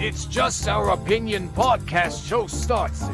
It's Just Our Opinion podcast show starts it.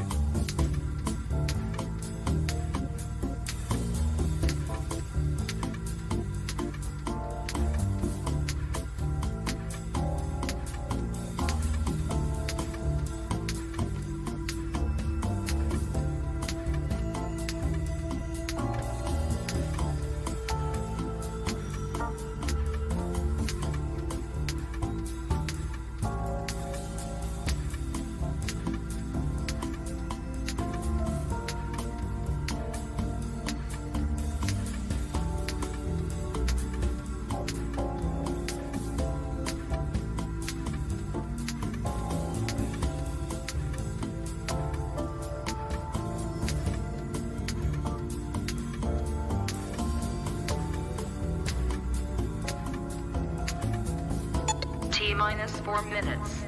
T-minus 4 minutes.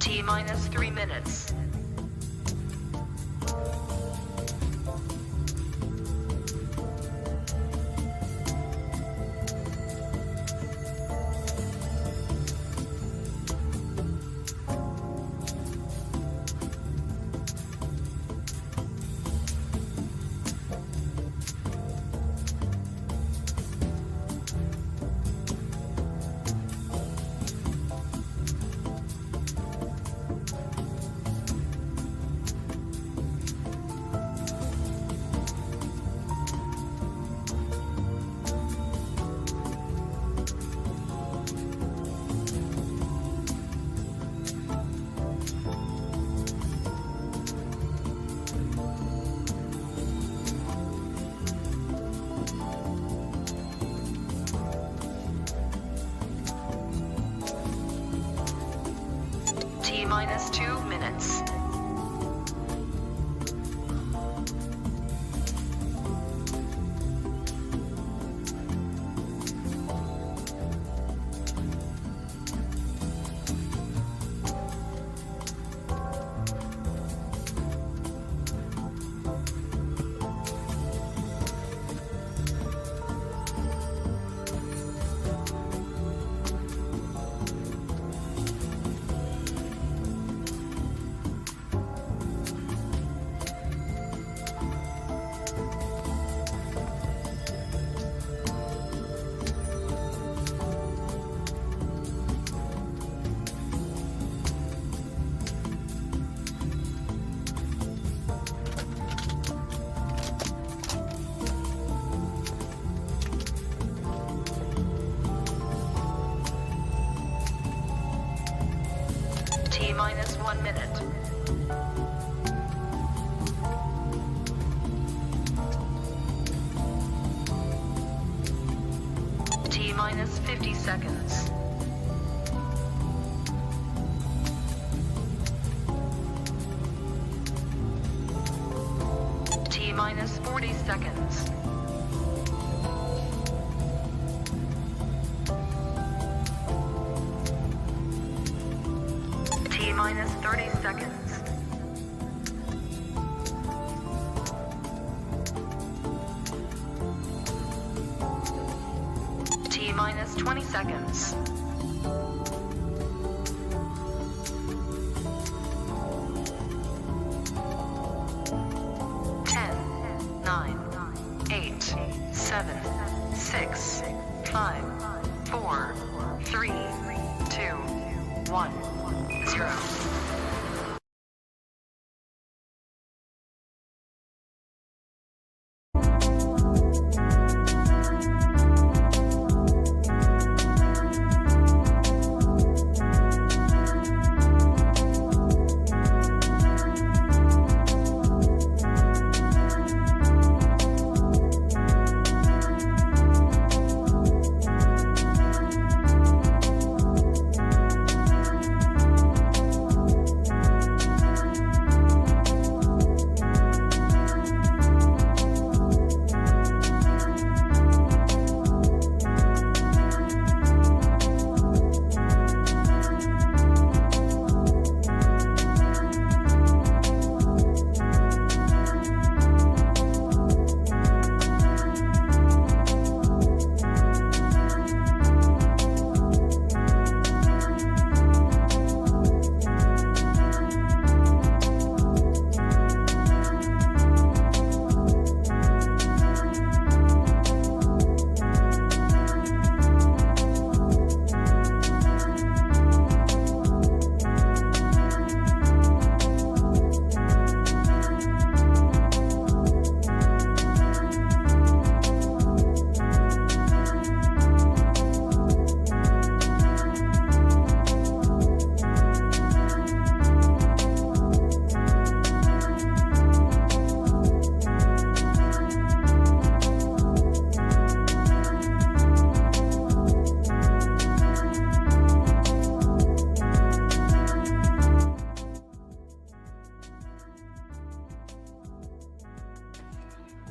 T-minus 3 minutes. T-minus 2 minutes. T-minus 1 minute. T-minus 50 seconds. T-minus 40 seconds. T-minus 30 seconds. T-minus 20 seconds. Ten, 9, 8, 7, 6, 5, 4, 3, 2, 1, 0.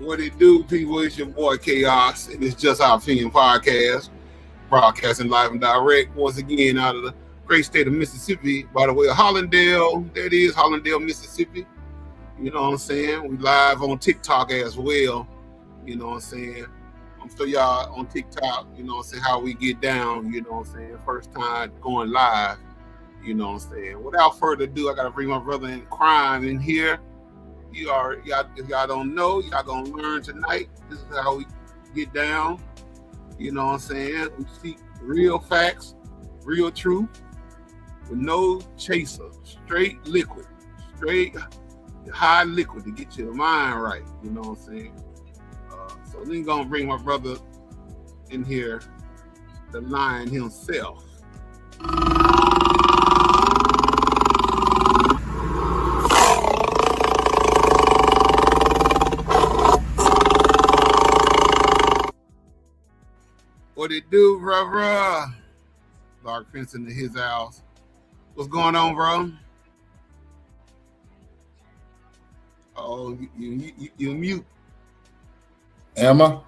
What it do, people? It's your boy Chaos, and it's Just Our Opinion Podcast, broadcasting live and direct once again out of the great state of Mississippi, by the way of Hollandale. That is Hollandale, Mississippi. You know what I'm saying? We live on TikTok as well. You know what I'm saying? I'm still y'all on TikTok, you know what I'm saying, how we get down, you know what I'm saying? First time going live, you know what I'm saying? Without further ado, I gotta bring my brother in crime in here. Y'all, if y'all don't know, y'all gonna learn tonight. This is how we get down. You know what I'm saying? We seek real facts, real truth, with no chaser. Straight liquid. Straight high liquid to get your mind right. You know what I'm saying? So then gonna bring my brother in here, the lion himself. What it do, bro? Dark Prince into his house. What's going on, bro? Oh, you mute. Am I?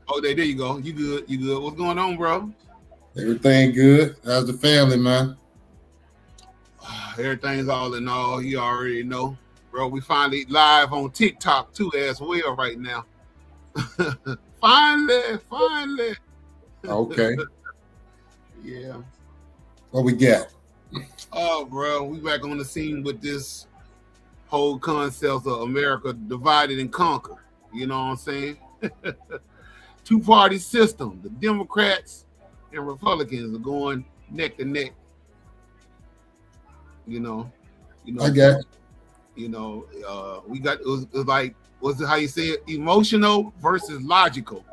Oh, there you go. You good? You good? What's going on, bro? Everything good. How's the family, man? Everything's all in all. You already know, bro. We finally live on TikTok too, as well, right now. Finally. Okay. Yeah. What we got? Oh, bro, we back on the scene with this whole concept of America divided and conquer. You know what I'm saying? Two-party system. The Democrats and Republicans are going neck to neck. You know. I got it. You know, we got it was like, what's it how you say it? Emotional versus logical.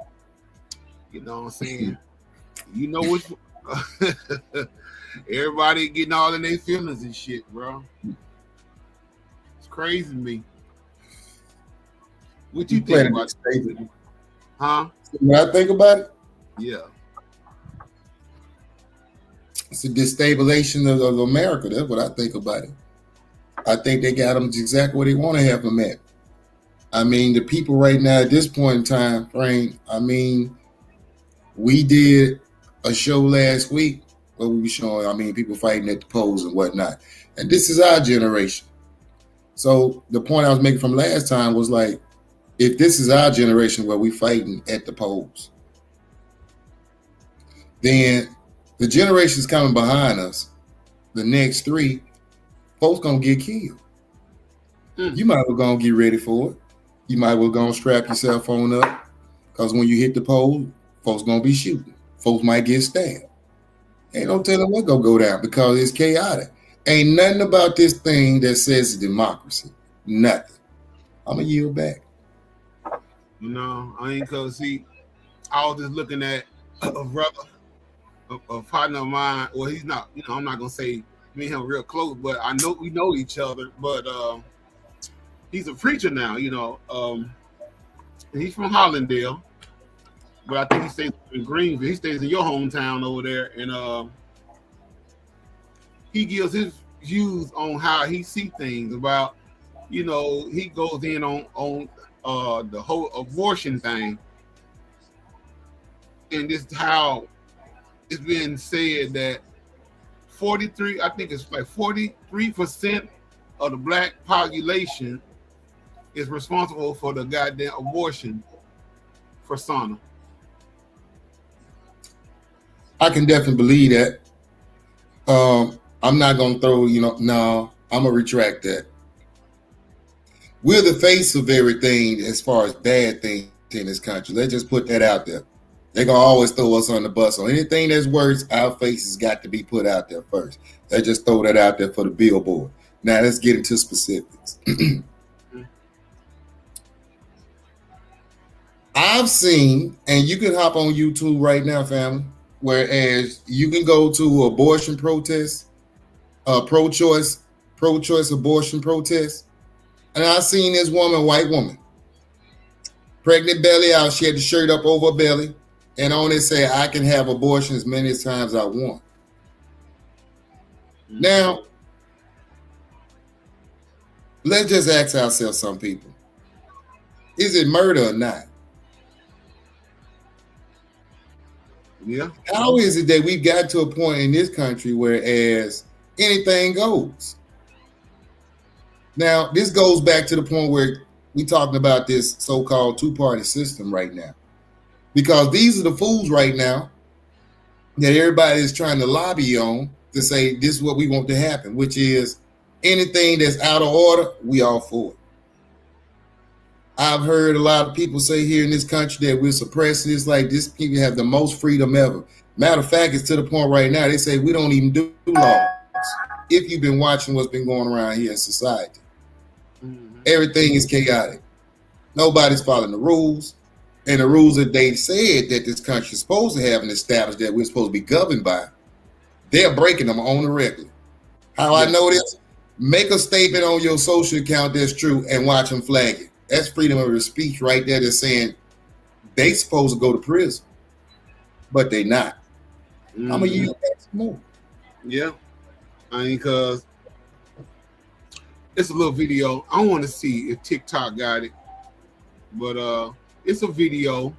You know what I'm saying? You know which everybody getting all in their feelings and shit, bro. It's crazy to me. What you think about it? Huh? When I think about it, yeah. It's a destabilization of America. That's what I think about it. I think they got them exactly where they want to have them at. I mean, the people right now at this point in time frame, I mean, we did a show last week where we were showing, I mean, people fighting at the polls and whatnot. And this is our generation. So the point I was making from last time was like, if this is our generation where we fighting at the polls, then the generations coming behind us, the next three, folks gonna get killed. You might as well go and get ready for it. You might as well go and strap your cell phone up, because when you hit the poll, folks gonna be shooting. Folks might get stabbed. Ain't no telling what gonna go down because it's chaotic. Ain't nothing about this thing that says democracy. Nothing. I'm gonna yield back. You know, I ain't gonna see. I was just looking at a brother, a partner of mine. Well, he's not. You know, I'm not gonna say me and him real close, but I know we know each other. But he's a preacher now. You know, he's from Hollandale, but I think he stays in Greenville. He stays in your hometown over there, and he gives his views on how he see things about. You know, he goes in on the whole abortion thing, and this is how it's been said that 43, I think it's like 43% of the black population is responsible for the goddamn abortion for Sana. I can definitely believe that. I'm not gonna throw, no, I'm gonna retract that. We're the face of everything as far as bad things in this country. Let's just put that out there. They're gonna always throw us on the bus. On anything that's worse, our face has got to be put out there first. Let's just throw that out there for the billboard. Now let's get into specifics. I've seen, and you can hop on YouTube right now, family, whereas you can go to abortion protests, pro-choice abortion protests. And I seen this woman, white woman, pregnant belly out. She had the shirt up over her belly, and on it said, "I can have abortion as many times as I want." Now, let's just ask ourselves, some people, Is it murder or not? Yeah. How is it that we've got to a point in this country whereas anything goes? Now, this goes back to the point where we're talking about this so-called two-party system right now. Because these are the fools right now that everybody is trying to lobby on to say this is what we want to happen, which is anything that's out of order, we all for it. I've heard a lot of people say here in this country that we're suppressing this, like this people have the most freedom ever. Matter of fact, it's to the point right now, they say we don't even do laws. If you've been watching what's been going around here in society, everything is chaotic. Nobody's following the rules. And the rules that they said that this country is supposed to have and established that we're supposed to be governed by, they're breaking them on the regular. How I know this? Make a statement on your social account that's true and watch them flag it. That's freedom of speech right there. That's saying they supposed to go to prison, but they not. I'm gonna use that some more. Yeah, I mean, cause it's a little video. I want to see if TikTok got it, but it's a video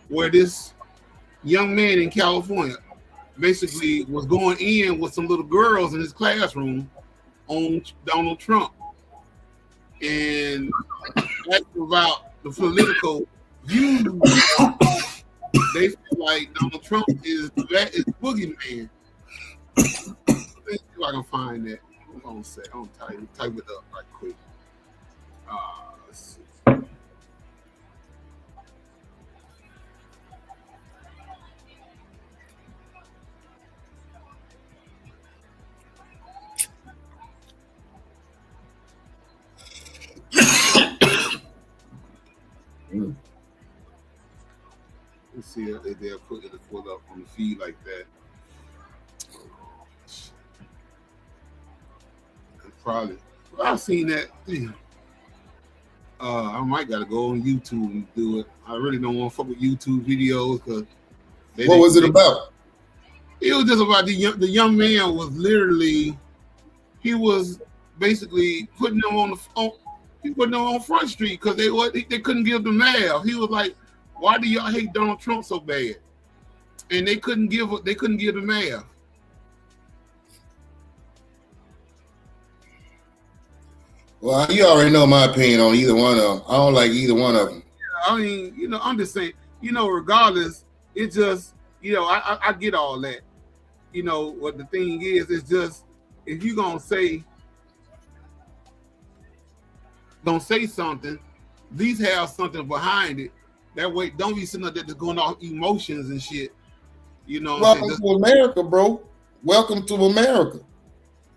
where this young man in California basically was going in with some little girls in his classroom on Donald Trump and asking about the political views. They feel like Donald Trump is the boogeyman. Let's see if I can find that. Hold on a sec. I'm gonna type it up right quick. Let's see. Let's see if they'll put it up on the feed like that. Probably. Well, I've seen that. Damn. I might gotta go on YouTube and do it. I really don't want to fuck with YouTube videos because. What was it about? It was just about the young man was literally, he was basically putting them on Front Street because they couldn't give the math. He was like, "Why do y'all hate Donald Trump so bad?" And they couldn't give the math. Well, you already know my opinion on either one of them. I don't like either one of them. I mean, I'm just saying, regardless, it's just, I get all that. What the thing is, it's just, if you're going to say something, at least have something behind it. That way, don't be sitting up there just going off emotions and shit. Welcome to America, bro. Welcome to America.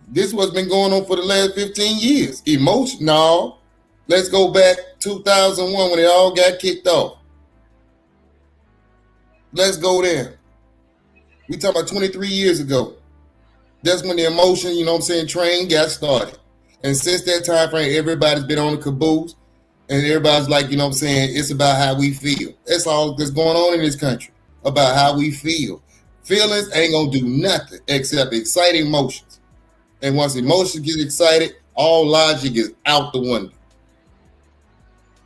This is what's been going on for the last 15 years. Emotion, no. Let's go back 2001 when they all got kicked off. Let's go there. We talking about 23 years ago. That's when the emotion, train got started. And since that time frame, everybody's been on the caboose. And everybody's like, it's about how we feel. That's all that's going on in this country. About how we feel. Feelings ain't going to do nothing except excite emotions. And once emotions get excited, all logic is out the window.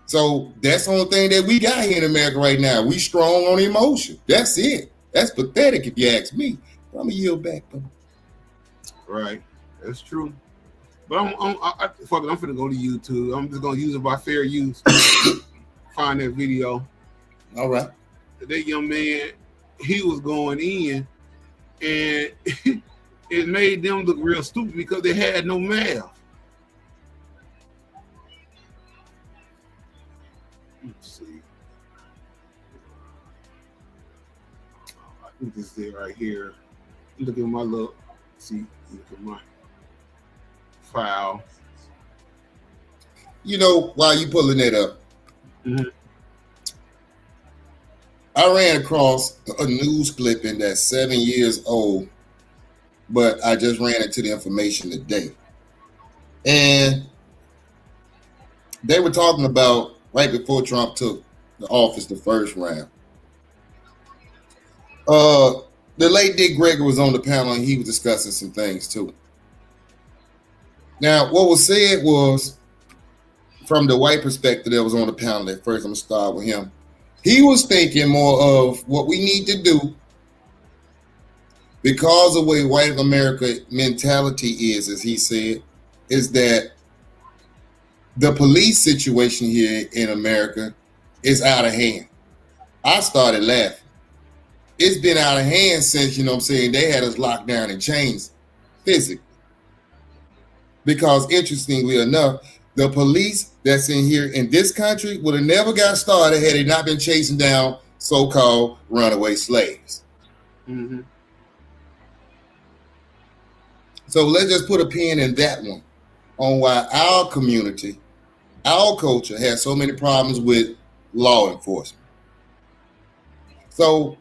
So that's the only thing that we got here in America right now. We strong on emotion. That's it. That's pathetic if you ask me. But I'm going to yield back, though. Right. That's true. But I'm going to go to YouTube. I'm just going to use it by fair use. Find that video. All right. That young man, he was going in, and it made them look real stupid because they had no math. Let's see. I think this is it right here. Look at my look at my file. While you pulling it up, I ran across a news clipping that's 7 years old, but I just ran into the information today. And they were talking about right before Trump took the office the first round. The late Dick Gregory was on the panel and he was discussing some things too. Now, what was said was from the white perspective that was on the panel at first, I'm gonna start with him. He was thinking more of what we need to do because of the way white America mentality is, as he said, is that the police situation here in America is out of hand. I started laughing. It's been out of hand since, they had us locked down in chains physically. Because interestingly enough, the police that's in here in this country would have never got started had it not been chasing down so-called runaway slaves. Mm-hmm. So let's just put a pin in that one on why our community, our culture has so many problems with law enforcement. So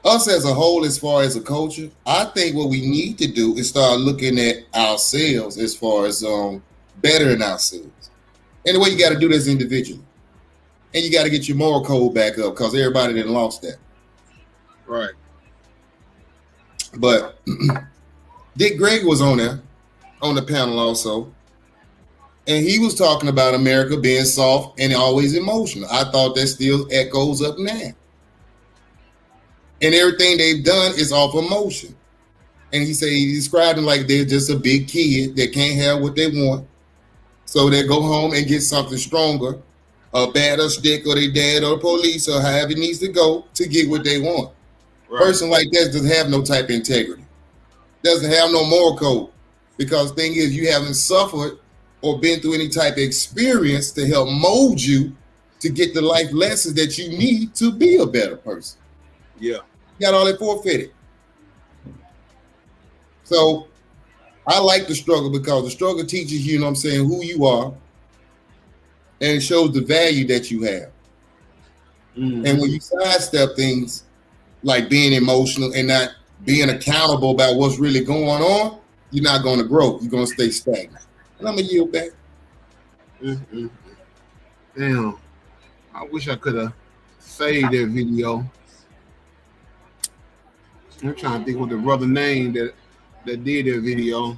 us as a whole, as far as a culture, I think what we need to do is start looking at ourselves as far as bettering ourselves. And the way you got to do this individually. And you got to get your moral code back up because everybody done lost that. Right. But Dick Gregory was on there, on the panel also. And he was talking about America being soft and always emotional. I thought that still echoes up now. And everything they've done is off emotion. And he described them like they're just a big kid that can't have what they want. So they go home and get something stronger, a bat or stick or their dad or the police or however it needs to go to get what they want. Right. Person like that doesn't have no type of integrity. Doesn't have no moral code. Because the thing is, you haven't suffered or been through any type of experience to help mold you to get the life lessons that you need to be a better person. Yeah. You got all that forfeited. So I like the struggle because the struggle teaches you, who you are, and it shows the value that you have. Mm-hmm. And when you sidestep things like being emotional and not being accountable about what's really going on, you're not going to grow. You're going to stay stagnant. And I'm going to yield back. Mm-hmm. Damn. I wish I could have saved that video. I'm trying to think what the brother name that did that video.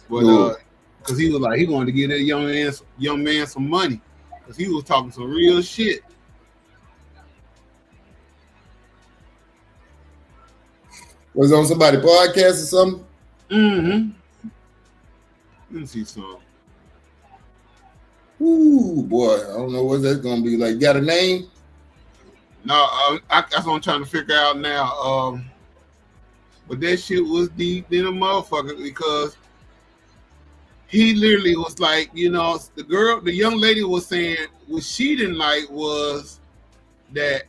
But because he was like, he wanted to give that young man some money. Because he was talking some real shit. Was it on somebody's podcast or something? Mm-hmm. Let me see some. Ooh, boy. I don't know what that's going to be like. Got a name? No, that's what I'm trying to figure out now. But that shit was deep in a motherfucker because he literally was like, the young lady was saying what she didn't like was that,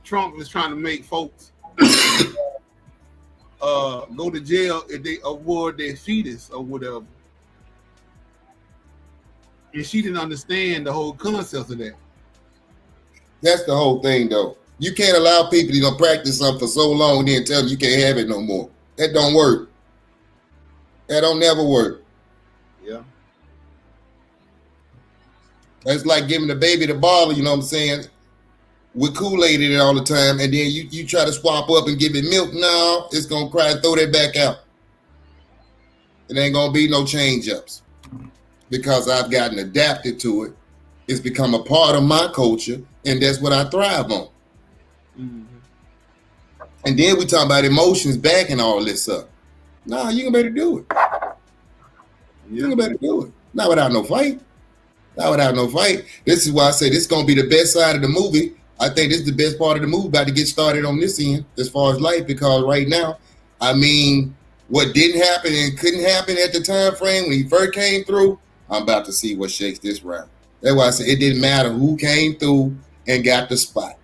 Trump was trying to make folks go to jail if they award their fetus or whatever. And she didn't understand the whole concept of that. That's the whole thing, though. You can't allow people to practice something for so long and then tell them you can't have it no more. That don't work. That don't never work. Yeah. That's like giving the baby the bottle, with Kool-Aid in it all the time, and then you try to swap up and give it milk. No, it's going to cry and throw that back out. It ain't going to be no change-ups because I've gotten adapted to it. It's become a part of my culture, and that's what I thrive on. Mm-hmm. And then we talk about emotions backing all this up. Nah, you can better do it. You can better do it. Not without no fight. Not without no fight. This is why I say this is going to be the best side of the movie. I think this is the best part of the movie about to get started on this end as far as life, because right now, what didn't happen and couldn't happen at the time frame when he first came through, I'm about to see what shakes this round. That's why I said it didn't matter who came through and got the spot,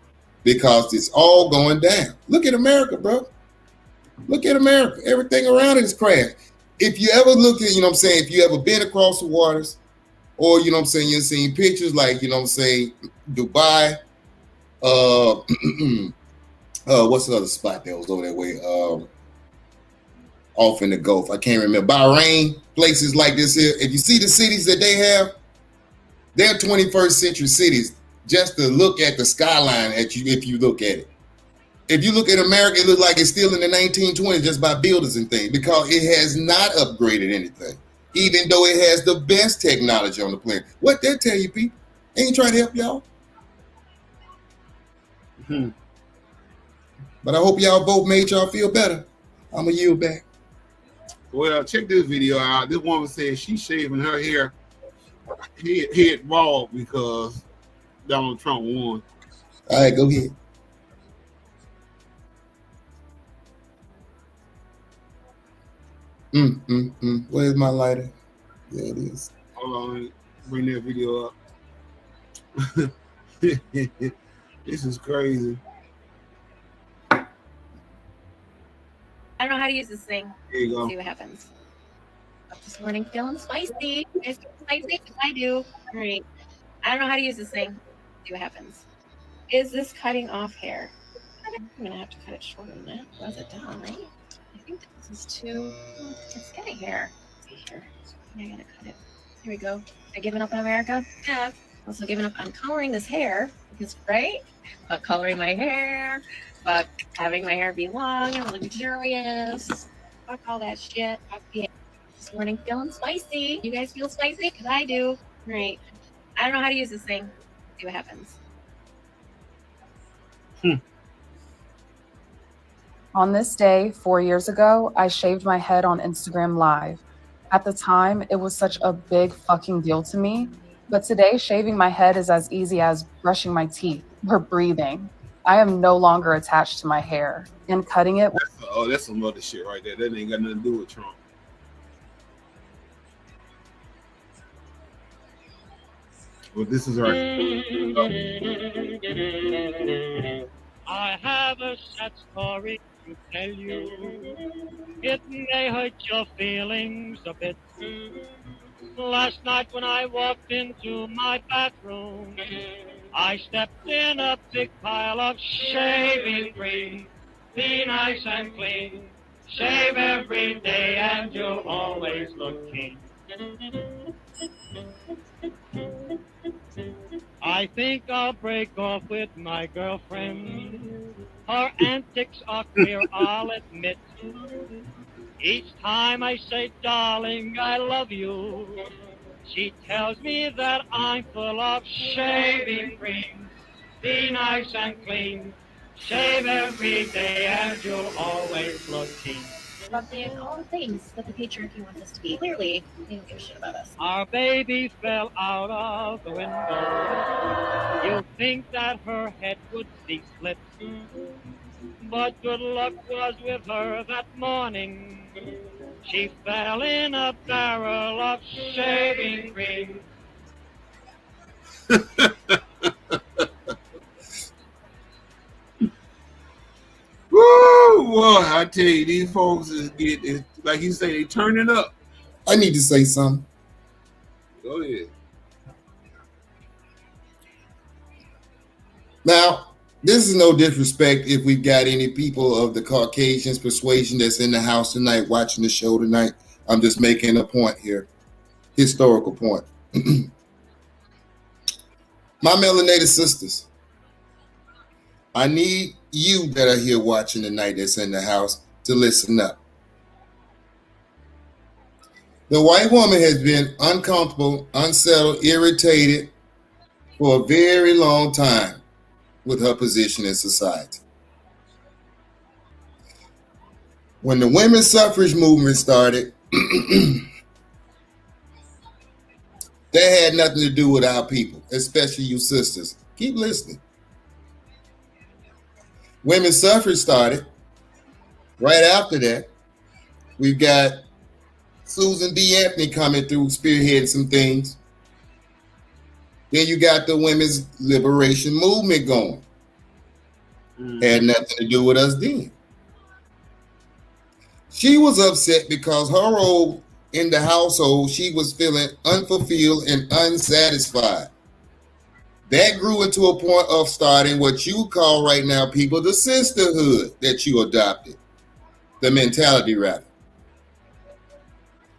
because it's all going down. Look at America, bro. Look at America. Everything around it is crashed. If you ever look at, if you ever been across the waters, or, you've seen pictures like, Dubai, what's the other spot that was over that way? Off in the Gulf. I can't remember. Bahrain, places like this here. If you see the cities that they have, they're 21st century cities. Just to look at the skyline if you look at it. If you look at America, it looks like it's still in the 1920s just by buildings and things, because it has not upgraded anything. even though it has the best technology on the planet. What that tell you, people? Ain't trying to help y'all. But I hope y'all both made y'all feel better. I'm going to yield back. Well, check this video out. This woman says she's shaving her hair head bald because Donald Trump won. All right, go ahead. Where's my lighter? There it is. Hold on, bring that video up. This is crazy. I don't know how to use this thing. There you go. See what happens. Up this morning feeling spicy. You guys feel spicy? I do. All right. I don't know how to use this thing. See what happens. Is this cutting off hair? I'm gonna have to cut it shorter than that. Was it down, right? I think this is too. It's getting hair. Let's see here. I gotta cut it. Here we go. I giving up on America? Yeah. Also giving up on coloring this hair because, right? But coloring my hair. Fuck having my hair be long and luxurious. Fuck all that shit. Fuck the this morning feeling spicy. You guys feel spicy? Because I do. Right. I don't know how to use this thing. See what happens. On this day, 4 years ago, I shaved my head on Instagram Live. At the time, it was such a big fucking deal to me. But today, shaving my head is as easy as brushing my teeth or breathing. I am no longer attached to my hair. And cutting it... That's some other shit right there. That ain't got nothing to do with Trump. Well, this is our... I have a sad story to tell you. It may hurt your feelings a bit. Last night when I walked into my bathroom, I stepped in a big pile of shaving cream. Be nice and clean. Shave every day and you'll always look keen. I think I'll break off with my girlfriend. Her antics are clear, I'll admit. Each time I say, darling, I love you, she tells me that I'm full of shaving cream. Be nice and clean. Shave every day and you'll always look keen. About saying all the things that the patriarchy wants us to be. Clearly, they don't give a shit about us. Our baby fell out of the window. You'd think that her head would be split. But good luck was with her that morning. She fell in a barrel of shaving cream. Woo! Boy, I tell you, these folks is like you say, they turning up. I need to say something. Go ahead. Now, this is no disrespect if we've got any people of the Caucasians persuasion that's in the house tonight watching the show tonight. I'm just making a point here. Historical point. My melanated sisters, I need you that are here watching tonight that's in the house to listen up. The white woman has been uncomfortable, unsettled, irritated for a very long time with her position in society. When the women's suffrage movement started, that had nothing to do with our people, especially you sisters. Keep listening. Women's suffrage started. Right after that, we've got Susan B. Anthony coming through, spearheading some things. Then you got the women's liberation movement going. Had nothing to do with us then. She was upset because her role in the household, she was feeling unfulfilled and unsatisfied. That grew into a point of starting what you call right now, people, the sisterhood that you adopted. The mentality, rather.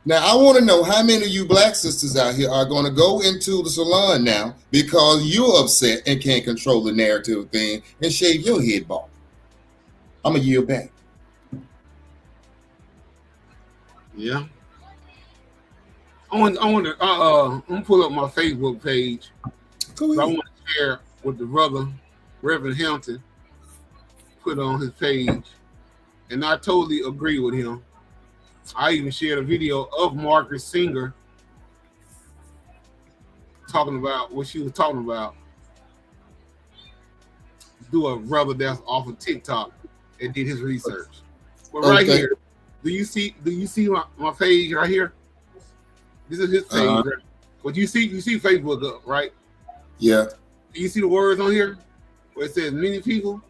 Now, I want to know how many of you black sisters out here are going to go into the salon now because you're upset and can't control the narrative thing and shave your head bald. I'm going to yield back. Yeah. I'm gonna pull up my Facebook page. Go I ahead. want to share what the brother Reverend Hampton put on his page, and I totally agree with him. I even shared a video of Margaret Singer talking about what she was talking about. Do a brother that's off of TikTok and did his research. But right Okay. here, do you see my page right here? This is his page. Right? But you see Facebook up, right? Yeah. Do you see the words on here where it says many people?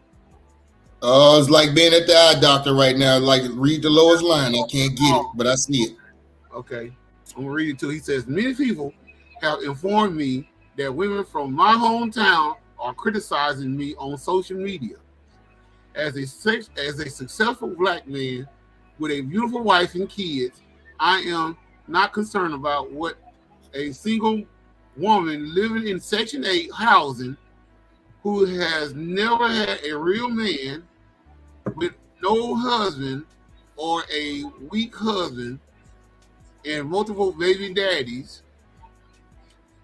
Oh, it's like being at the eye doctor right now. Like, read the lowest line. I can't get it, but I see it. Okay, I'm gonna read it too. He says, many people have informed me that women from my hometown are criticizing me on social media. As a successful black man with a beautiful wife and kids, I am not concerned about what a single woman living in Section 8 housing who has never had a real man with no husband or a weak husband and multiple baby daddies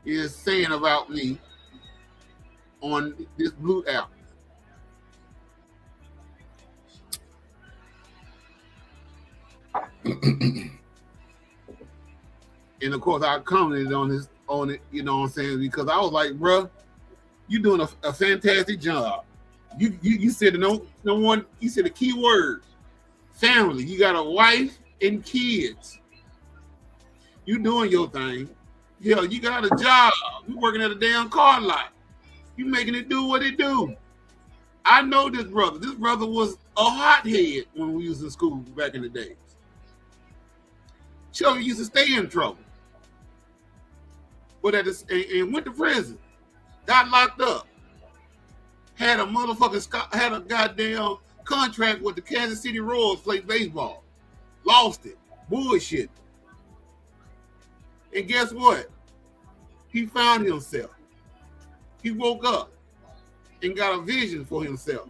is saying about me on this Blue app. And of course, I commented on it, you know what I'm saying? Because I was like, bruh, you're doing a fantastic job. You said no one, you said the key words, family. You got a wife and kids. You doing your thing. Hell, you got a job. You working at a damn car lot. You making it do what it do. I know this brother. This brother was a hothead when we was in school back in the days. Children used to stay in trouble. But and went to prison. Got locked up. Had a goddamn contract with the Kansas City Royals to play baseball. Lost it. Bullshit. And guess what? He found himself. He woke up and got a vision for himself.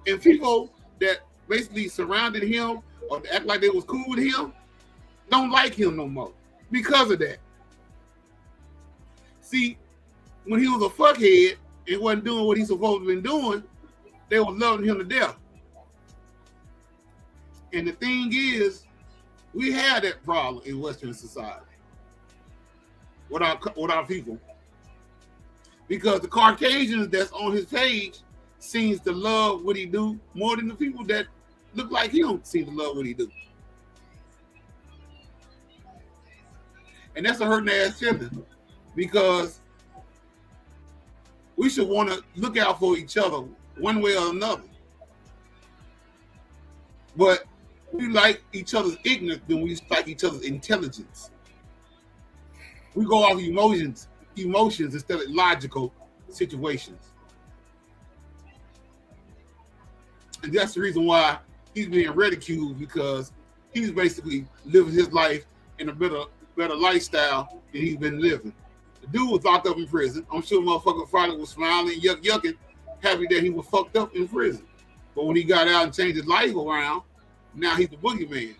And people that basically surrounded him or act like they was cool with him don't like him no more because of that. See, when he was a fuckhead and wasn't doing what he's supposed to be doing, they were loving him to death. And the thing is, we had that problem in Western society with our people. Because the Caucasians that's on his page seems to love what he do more than the people that look like him seem to love what he do. And that's a hurting ass feeling, because we should want to look out for each other one way or another. But we like each other's ignorance than we like each other's intelligence. We go off emotions instead of logical situations. And that's the reason why he's being ridiculed, because he's basically living his life in a better lifestyle than he's been living. The dude was locked up in prison. I'm sure motherfucker Friday was smiling, yucking, happy that he was fucked up in prison. But when he got out and changed his life around, now he's the boogeyman.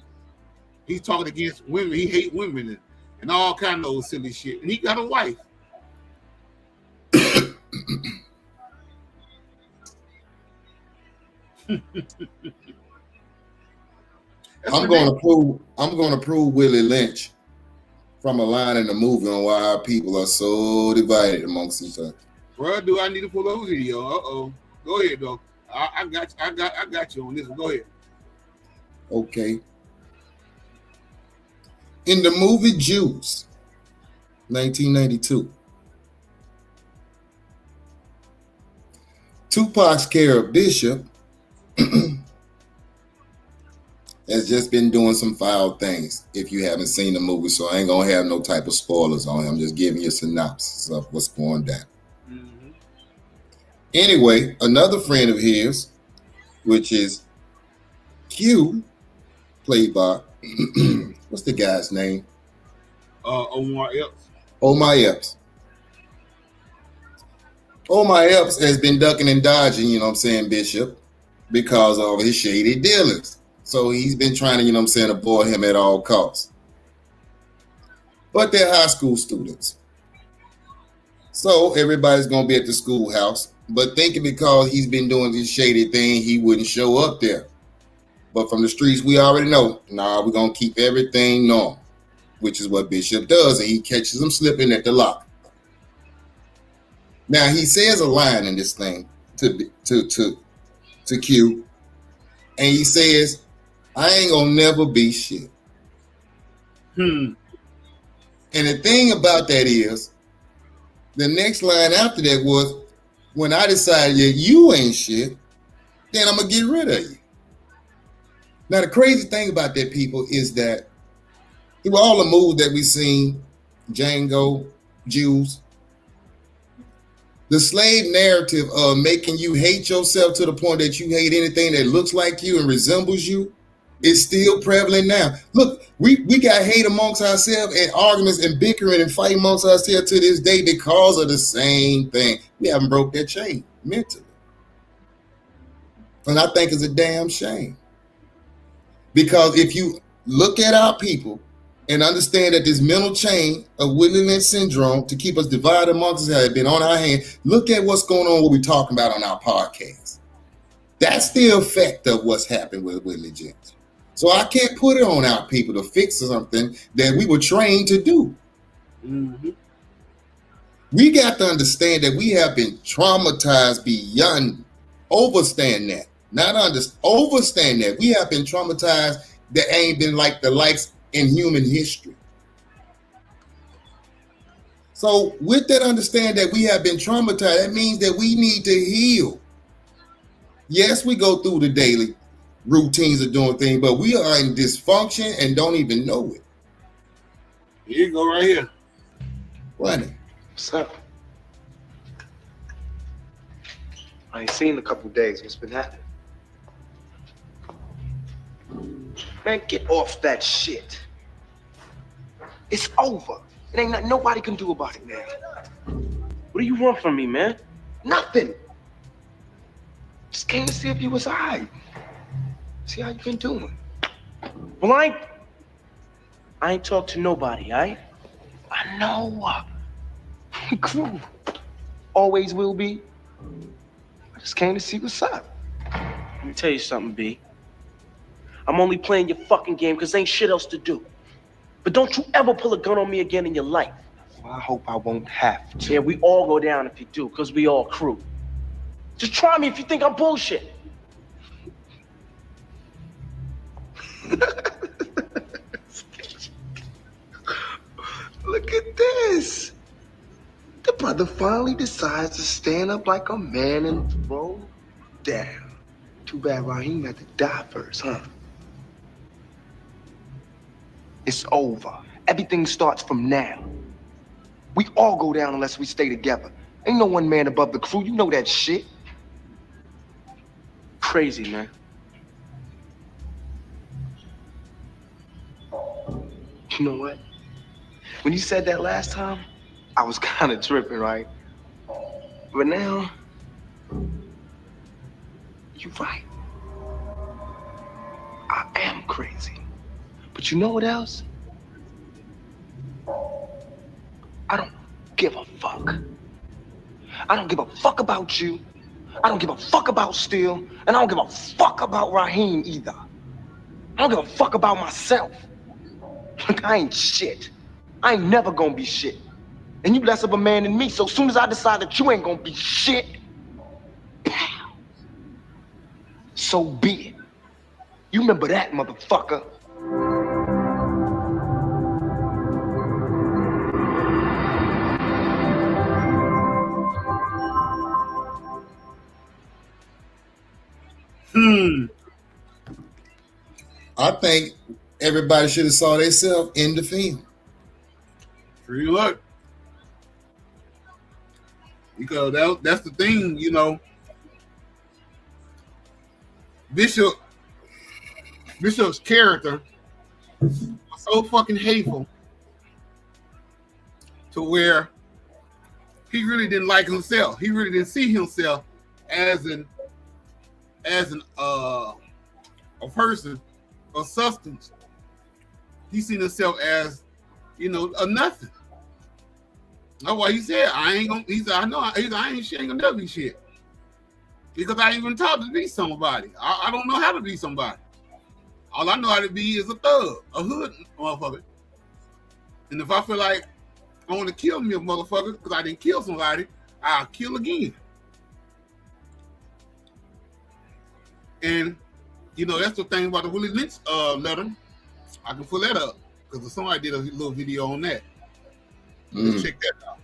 He's talking against women. He hates women and all kind of old silly shit. And he got a wife. I'm going to prove Willie Lynch from a line in the movie on why our people are so divided amongst each other. Well, do I need to pull up a video? Uh-oh. Go ahead, though. I got you on this one. Go ahead. Okay. In the movie Juice, 1992, Tupac's character Bishop has just been doing some foul things. If you haven't seen the movie, so I ain't gonna have no type of spoilers on it. I'm just giving you a synopsis of what's going down. Mm-hmm. Anyway, another friend of his, which is Q, played by what's the guy's name? Omar Epps. Omar Epps. Omar Epps has been ducking and dodging, you know what I'm saying, Bishop, because of his shady dealings. So he's been trying to, you know what I'm saying, avoid him at all costs. but they're high school students. So everybody's going to be at the schoolhouse, but thinking because he's been doing this shady thing, he wouldn't show up there. But from the streets, we already know, we're going to keep everything normal, which is what Bishop does, and he catches them slipping at the lock. Now, he says a line in this thing to Q, and he says, I ain't going to never be shit. And the thing about that is, the next line after that was, when I decided that you ain't shit, then I'm going to get rid of you. Now, the crazy thing about that, people, is that through all the moves that we've seen, Django, Jews, the slave narrative of making you hate yourself to the point that you hate anything that looks like you and resembles you is still prevalent now. Look, we got hate amongst ourselves and arguments and bickering and fighting amongst ourselves to this day because of the same thing. We haven't broke that chain mentally. And I think it's a damn shame. Because if you look at our people and understand that this mental chain of Willie Lynch syndrome to keep us divided amongst us has been on our hand, look at what's going on, what we're talking about on our podcast. That's the effect of what's happened with Willie Lynch. So I can't put it on our people to fix something that we were trained to do. Mm-hmm. We got to understand that we have been traumatized beyond overstand that. Overstand that. We have been traumatized that ain't been like the likes in human history. So with that understand that we have been traumatized, that means that we need to heal. Yes, we go through the daily routines of doing things, but we are in dysfunction and don't even know it. Here you go right here. What? What's up? I ain't seen in a couple days. What's been happening? Man, get off that shit. It's over. It ain't nothing nobody can do about it now. What do you want from me, man? Nothing. Just came to see if you was all right. See how you been doing. Well, I ain't talked to nobody, all right? I know. Cool. Always will be. I just came to see what's up. Let me tell you something, B. I'm only playing your fucking game because ain't shit else to do. But don't you ever pull a gun on me again in your life. Well, I hope I won't have to. Yeah, we all go down if you do, because we all crew. Just try me if you think I'm bullshit. Look at this. The brother finally decides to stand up like a man and throw down. Too bad Raheem had to die first, huh? It's over. Everything starts from now. We all go down unless we stay together. Ain't no one man above the crew. You know that shit. Crazy, man. You know what? When you said that last time, I was kind of tripping, right? But now, you're right. I am crazy. But you know what else? I don't give a fuck. I don't give a fuck about you. I don't give a fuck about Steel. And I don't give a fuck about Raheem either. I don't give a fuck about myself. Look, I ain't shit. I ain't never gonna be shit. And you less of a man than me, so as soon as I decide that you ain't gonna be shit, pow, so be it. You remember that, motherfucker. I think everybody should have saw themselves in the film. Free luck. Because that's the thing, you know. Bishop's character was so fucking hateful to where he really didn't like himself. He really didn't see himself as a person, a substance. He seen himself as nothing. That's why he said, I ain't gonna, he said, I know, I ain't gonna never be shit. Because I ain't even taught to be somebody. I don't know how to be somebody. All I know how to be is a thug, a hood motherfucker. And if I feel like I want to kill me a motherfucker because I didn't kill somebody, I'll kill again. And, that's the thing about the Willie Lynch letter. I can pull that up because somebody did a little video on that. Let's check that out.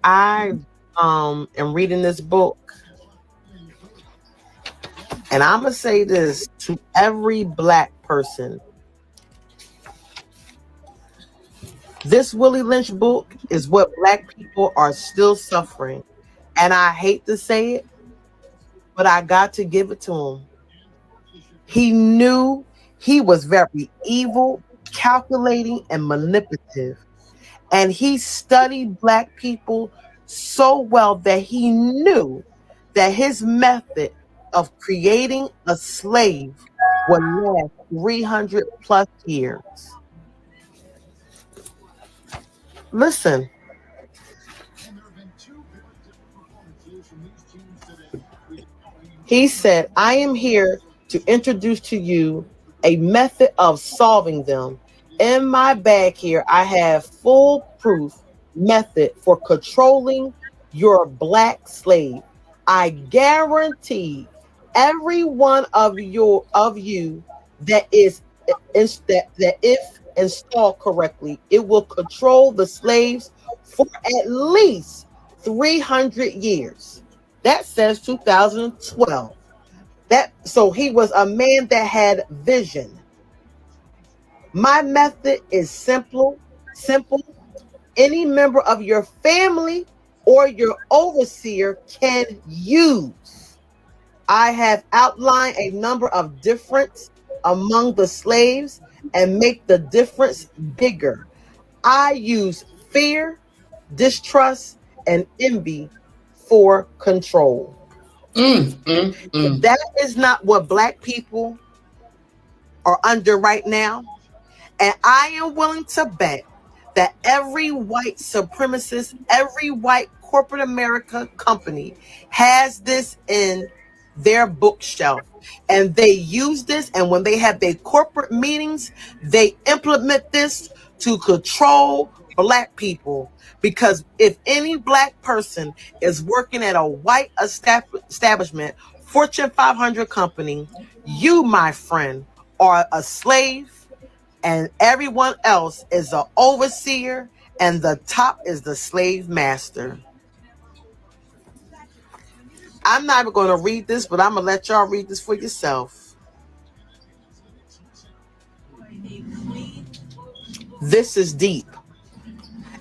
I am reading this book, and I'm gonna say this to every black person. This Willie Lynch book is what black people are still suffering. And I hate to say it, but I got to give it to him. He knew he was very evil, calculating, and manipulative. And he studied black people so well that he knew that his method of creating a slave would last 300 plus years. Listen. He said, I am here to introduce to you a method of solving them. In my bag here, I have foolproof method for controlling your black slave. I guarantee every one of you that if installed correctly, it will control the slaves for at least 300 years. That says 2012. So he was a man that had vision. My method is simple. Any member of your family or your overseer can use. I have outlined a number of difference among the slaves and make the difference bigger. I use fear, distrust, and envy for control. That is not what black people are under right now. And I am willing to bet that every white supremacist, every white corporate America company has this in their bookshelf. And they use this, and when they have their corporate meetings, they implement this to control black people. Because if any black person is working at a white establishment, Fortune 500 company, you, my friend, are a slave, and everyone else is the overseer, and the top is the slave master. I'm not even going to read this, but I'm going to let y'all read this for yourself. This is deep.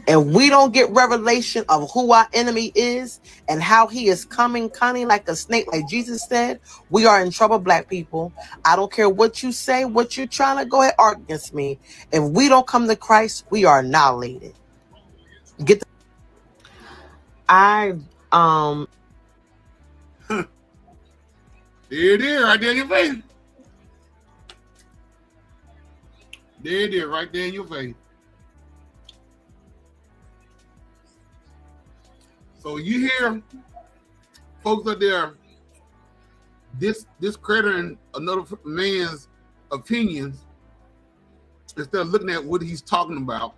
And we don't get revelation of who our enemy is and how he is coming cunning like a snake, like Jesus said. We are in trouble, black people. I don't care what you say, what you're trying to go ahead argue against me. If we don't come to Christ, we are annihilated. Get the There it is, right there in your face. There it is, right there in your face. So you hear folks out there discrediting another man's opinions instead of looking at what he's talking about.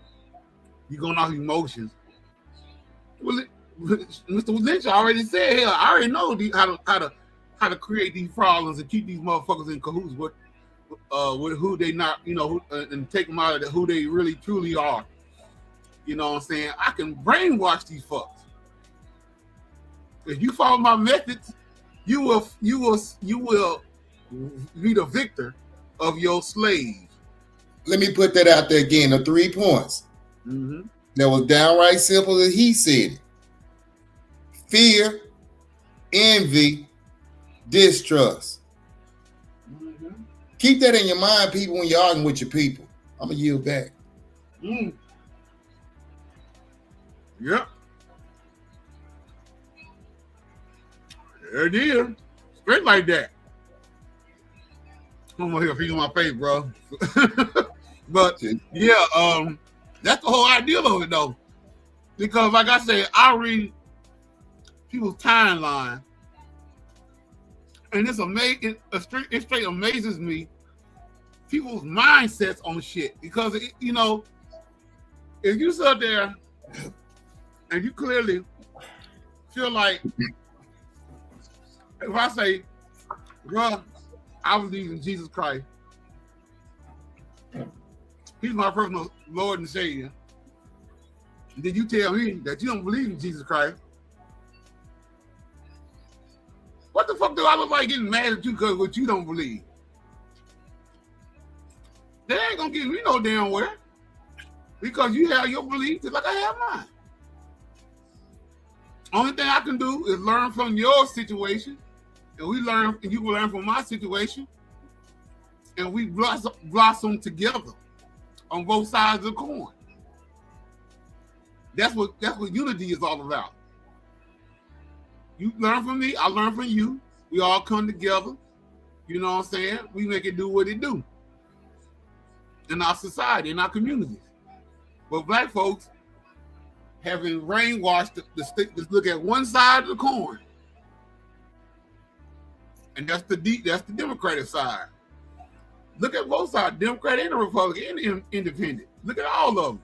You're going off emotions. Well, Mr. Lynch already said, hell, I already know how to create these problems and keep these motherfuckers in cahoots with who they not, and take them out of who they really truly are. You know what I'm saying? I can brainwash these fucks. If you follow my methods, you will be the victor of your slave. Let me put that out there again. The 3 points. That was downright simple as he said it. Fear, envy, distrust. Keep that in your mind, people, when you're arguing with your people. I'm going to yield back. Yep. There it is. Straight like that. I'm over here feeling my face, bro. But yeah, that's the whole idea of it, though. Because, like I said, I read people's timeline, and it's amazing. It straight amazes me people's mindsets on shit. Because you know, if you sit there and you clearly feel like, if I say, bro, I believe in Jesus Christ. He's my personal Lord and Savior. And then you tell me that you don't believe in Jesus Christ. What the fuck do I look like getting mad at you because what you don't believe? They ain't gonna get me no damn where. Because you have your belief just like I have mine. Only thing I can do is learn from your situation. And we learn, and you will learn from my situation. And we blossom together on both sides of the coin. That's what unity is all about. You learn from me, I learn from you. We all come together. You know what I'm saying? We make it do what it do in our society, in our communities. But black folks having brainwashed to look at one side of the coin, and that's the Democratic side. Look at both sides, Democrat and the Republican and Independent. Look at all of them.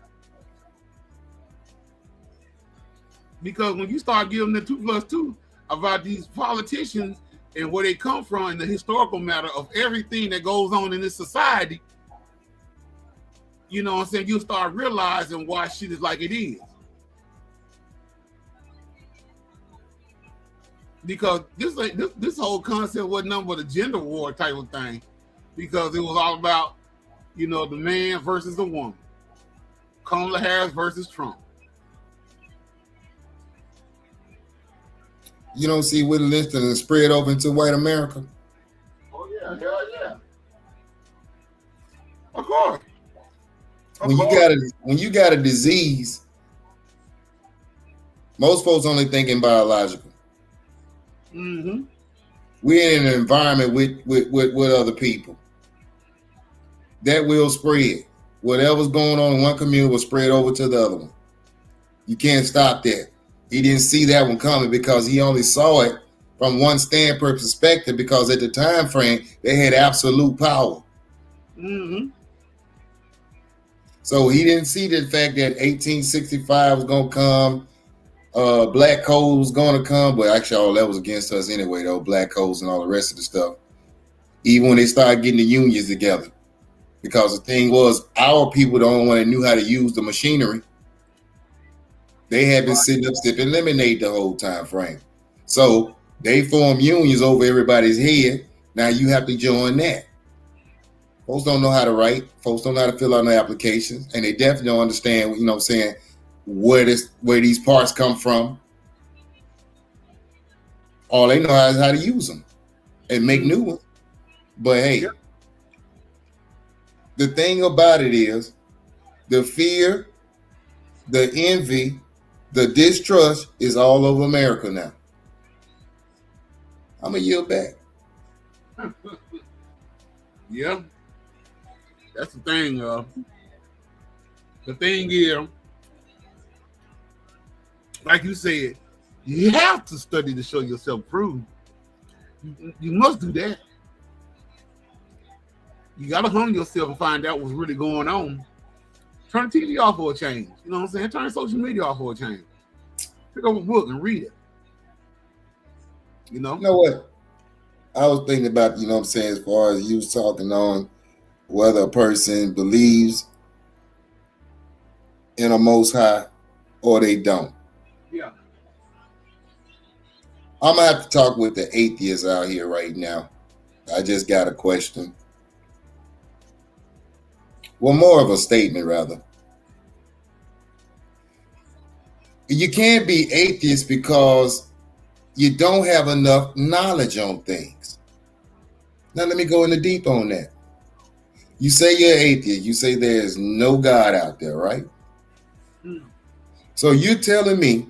Because when you start giving the 2+2 about these politicians and where they come from and the historical matter of everything that goes on in this society, you know what I'm saying, you'll start realizing why shit is like it is. Because this whole concept wasn't nothing but a gender war type of thing. Because it was all about, you know, the man versus the woman. Kamala Harris versus Trump. You don't see Whitney Houston and spread over into white America? Oh, yeah, hell yeah. Of course. When you got a disease, most folks only thinking biological. Mm-hmm. We're in an environment with other people. That will spread. Whatever's going on in one community will spread over to the other one. You can't stop that. He didn't see that one coming because he only saw it from one standpoint perspective, because at the time frame, they had absolute power. Mm-hmm. So he didn't see the fact that 1865 was going to come, black codes was going to come, but actually all that was against us anyway, though, black codes and all the rest of the stuff. Even when they started getting the unions together. Because the thing was, our people the only one that knew how to use the machinery. They had been sitting up sipping lemonade the whole time frame. So they formed unions over everybody's head. Now you have to join that. Folks don't know how to write. Folks don't know how to fill out their applications. And they definitely don't understand, you know what I'm saying, where these parts come from. All they know is how to use them and make new ones. But hey, the thing about it is the fear, the envy, the distrust is all over America now. I'm going to yield back. Yeah. That's the thing. The thing is, like you said, you have to study to show yourself approved. You must do that. You got to hone yourself and find out what's really going on. Turn the TV off for a change. You know what I'm saying? Turn social media off for a change. Pick up a book and read it. You know? You know what? I was thinking about, you know what I'm saying, as far as you was talking on whether a person believes in a Most High or they don't. Yeah. I'm going to have to talk with the atheists out here right now. I just got a question. Well, more of a statement, rather. You can't be atheist because you don't have enough knowledge on things. Now, let me go into deep on that. You say you're atheist. You say there's no God out there, right? So you're telling me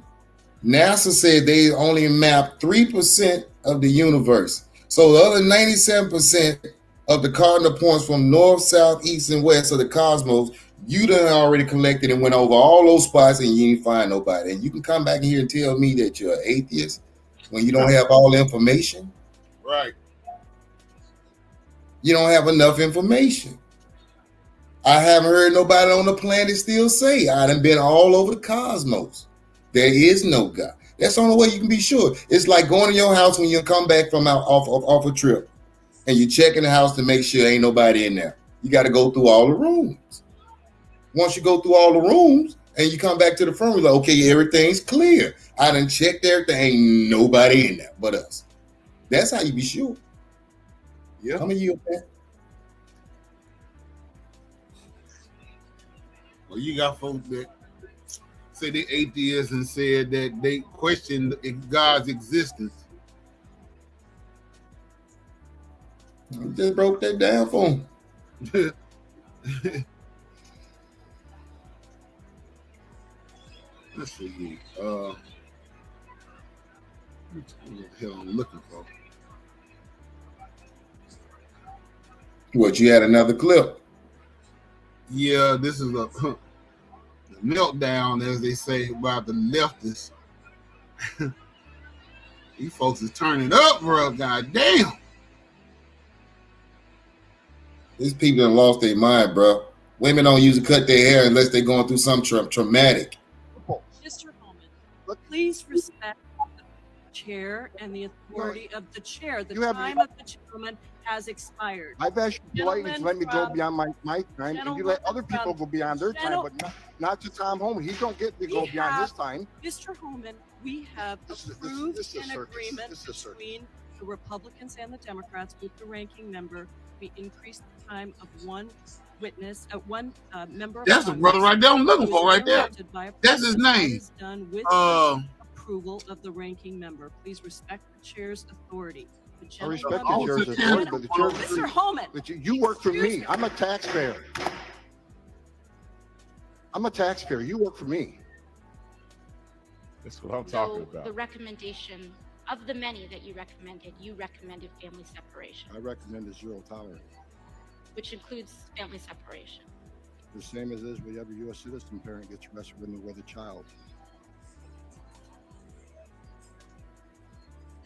NASA said they only mapped 3% of the universe. So the other 97% of the cardinal points from north, south, east, and west of the cosmos, you done already collected and went over all those spots and you didn't find nobody. And you can come back in here and tell me that you're an atheist when you don't have all the information. Right. You don't have enough information. I haven't heard nobody on the planet still say, I done been all over the cosmos. There is no God. That's the only way you can be sure. It's like going to your house when you come back from off a trip and you check in the house to make sure ain't nobody in there. You got to go through all the rooms. Once you go through all the rooms and you come back to the front, you're like, okay, everything's clear. I done checked everything. Ain't nobody in there but us. That's how you be sure. Yeah. How many years back? Well, you got folks that say they atheists and said that they question God's existence. I just broke that down for him. Let's see. What the hell I'm looking for? What, you had another clip? Yeah, this is a meltdown, as they say, about the leftists. These folks is turning up, bro. God damn. These people have lost their mind, bro. Women don't usually cut their hair unless they're going through some traumatic. Mr. Holman, please respect the chair and the authority of the chair. The time of the gentleman has expired. I've asked you politely to let me go beyond my time, and you let other people go beyond their time, but not to Tom Holman. He don't get to go beyond his time. Mr. Holman, we have approved an agreement between the Republicans and the Democrats with the ranking member. We increased the time of one witness, one member. That's the brother right there I'm looking for right there. That's his name. Done with approval of the ranking member. Please respect the chair's authority. I respect the chair's authority, but the chair. Mr. Holman, you work for me. I'm a taxpayer. I'm a taxpayer. You work for me. That's what I'm talking about. The recommendation of the many that you recommended family separation. I recommend zero tolerance, which includes family separation. The same as is with every U.S. citizen parent gets arrested with a child.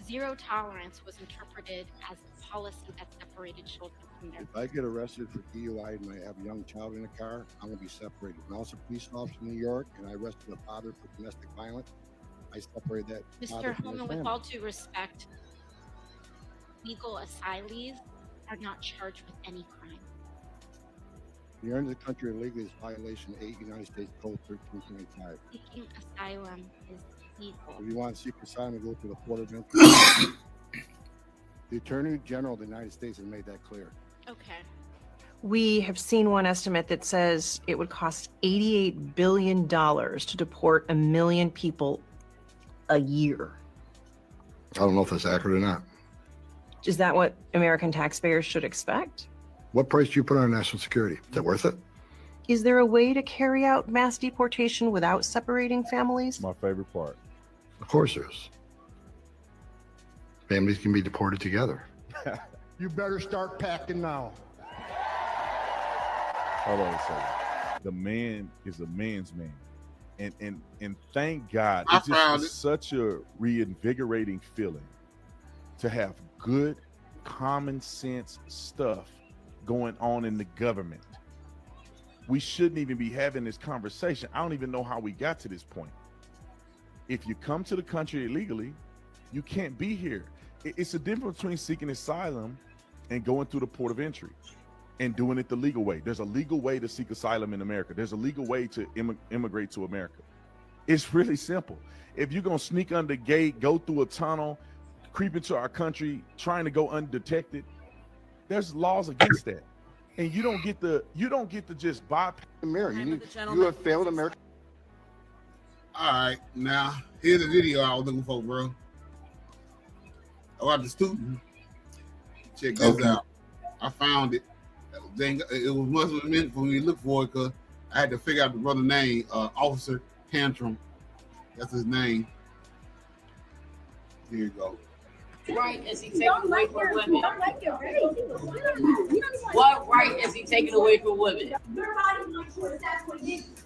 Zero tolerance was interpreted as a policy that separated children from their. If I get arrested for DUI and I have a young child in a car, I'm going to be separated. When I was a police officer in New York and I arrested a father for domestic violence, I separated that. Mr. Holman, with all due respect, legal asylees are not charged with any crime. You're in the country illegally is violation 8 United States Code 13.5. Seeking asylum is legal. If you want to seek asylum, go to the port of entry. The Attorney General of the United States has made that clear. Okay. We have seen one estimate that says it would cost $88 billion to deport 1 million people a year. I don't know if that's accurate or not. Is that what American taxpayers should expect? What price do you put on national security? Is that worth it? Is there a way to carry out mass deportation without separating families? My favorite part. Of course there is. Families can be deported together. You better start packing now. Hold on a second. The man is a man's man. And thank God, it's just such a reinvigorating feeling to have good, common sense stuff going on in the government. We shouldn't even be having this conversation. I don't even know how we got to this point. If you come to the country illegally, you can't be here. It's a difference between seeking asylum and going through the port of entry and doing it the legal way. There's a legal way to seek asylum in America. There's a legal way to immigrate to America. It's really simple. If you're gonna sneak under the gate, go through a tunnel, creep into our country, trying to go undetected, there's laws against that. And you don't get to just bypass America. You have failed America. All right, now here's the video I was looking for, bro. About the student. Check this out. I found it. It was much meant for me to look for it because I had to figure out the brother's name, Officer Tantrum. That's his name. Here you go. right is he taking away from women? What right is he taking away from women?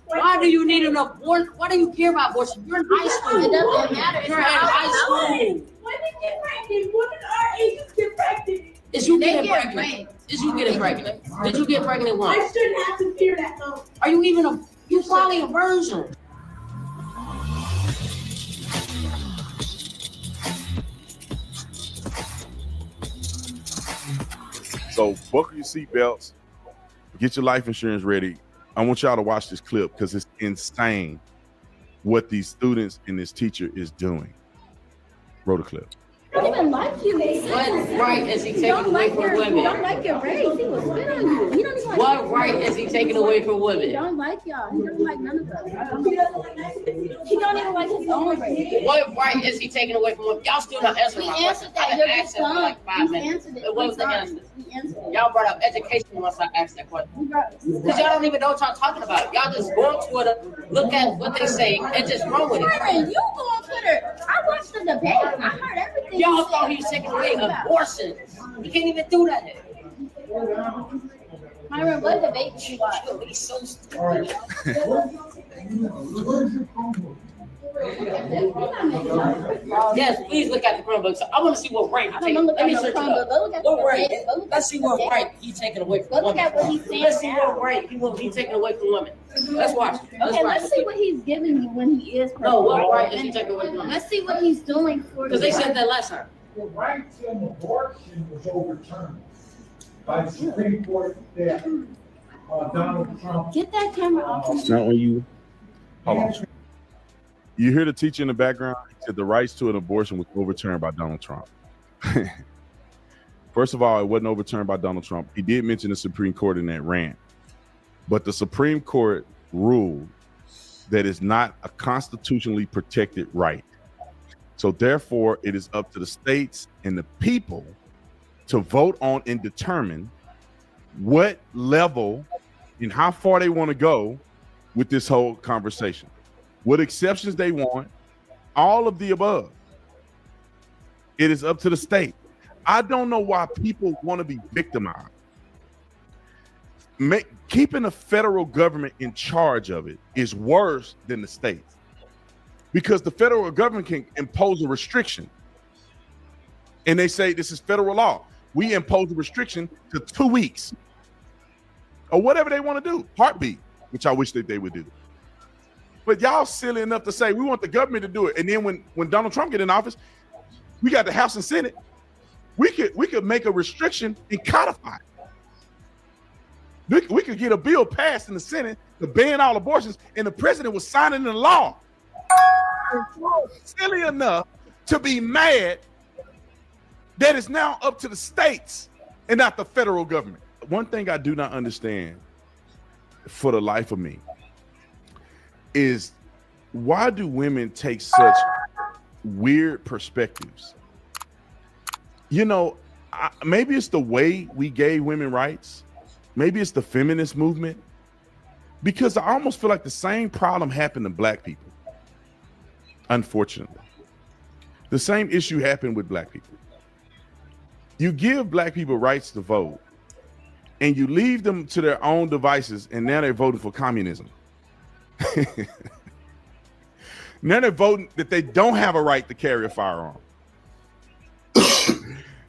Why do you need an abortion? Why do you care about abortion? You're in high school. It doesn't matter. You're in high school. Women get pregnant. Women our ages get pregnant. Is you getting pregnant? Is you getting pregnant? Did you get pregnant once? I shouldn't have to fear that though. Are you even you're probably a virgin. So buckle your seatbelts, get your life insurance ready. I want y'all to watch this clip because it's insane what these students and this teacher is doing. Roll the clip. I don't even like you. What right is he taking away from women? You don't like your race. He will spit on you. He don't even like what right is he taking away from women? He don't like y'all. He doesn't like none of us. He don't even like his own race. What right is he taking away from women? Y'all still not answering my question. That. You're just for like 5 minutes. What was the answer? Y'all brought up education once I asked that question. Because y'all don't even know what y'all talking about. Y'all just go on Twitter, look at what they say, and just run with it. Myron, you go on Twitter. I watched the debate. I heard everything. Y'all thought he was taking away abortion. He can't even do that. Myron, what debate did you watch? He's so stupid. Yes, please look at the Chromebook. So I want to see what right. Let me search it up. What right? Let's see what right he's taking away from women. Look at what he's saying. Let's see what right he's taking away from women. Let's watch. Let's see what he's giving you when he is. No, what right is he taking away from women? Let's see what he's doing for you. Because they said that last time. The right to an abortion was overturned by the Supreme Court that Donald Trump. Get that camera off. It's not when you. Hold on. You hear the teacher in the background? He said the rights to an abortion was overturned by Donald Trump. First of all, it wasn't overturned by Donald Trump. He did mention the Supreme Court in that rant, but the Supreme Court ruled that it's not a constitutionally protected right. So therefore, it is up to the states and the people to vote on and determine what level and how far they want to go with this whole conversation, what exceptions they want, all of the above. It is up to the state. I don't know why people want to be victimized. Keeping the federal government in charge of it is worse than the states, because the federal government can impose a restriction. And they say this is federal law. We impose a restriction to 2 weeks or whatever they want to do. Heartbeat, which I wish that they would do. But y'all silly enough to say we want the government to do it. And then when Donald Trump get in office, we got the House and Senate. We could make a restriction and codify it. We could get a bill passed in the Senate to ban all abortions, and the president was signing the law. Silly enough to be mad that it's now up to the states and not the federal government. One thing I do not understand for the life of me is why do women take such weird perspectives? You know, maybe it's the way we gave women rights. Maybe it's the feminist movement, because I almost feel like the same problem happened to black people. Unfortunately, the same issue happened with black people. You give black people rights to vote and you leave them to their own devices, and now they're voting for communism. Now they're voting that they don't have a right to carry a firearm.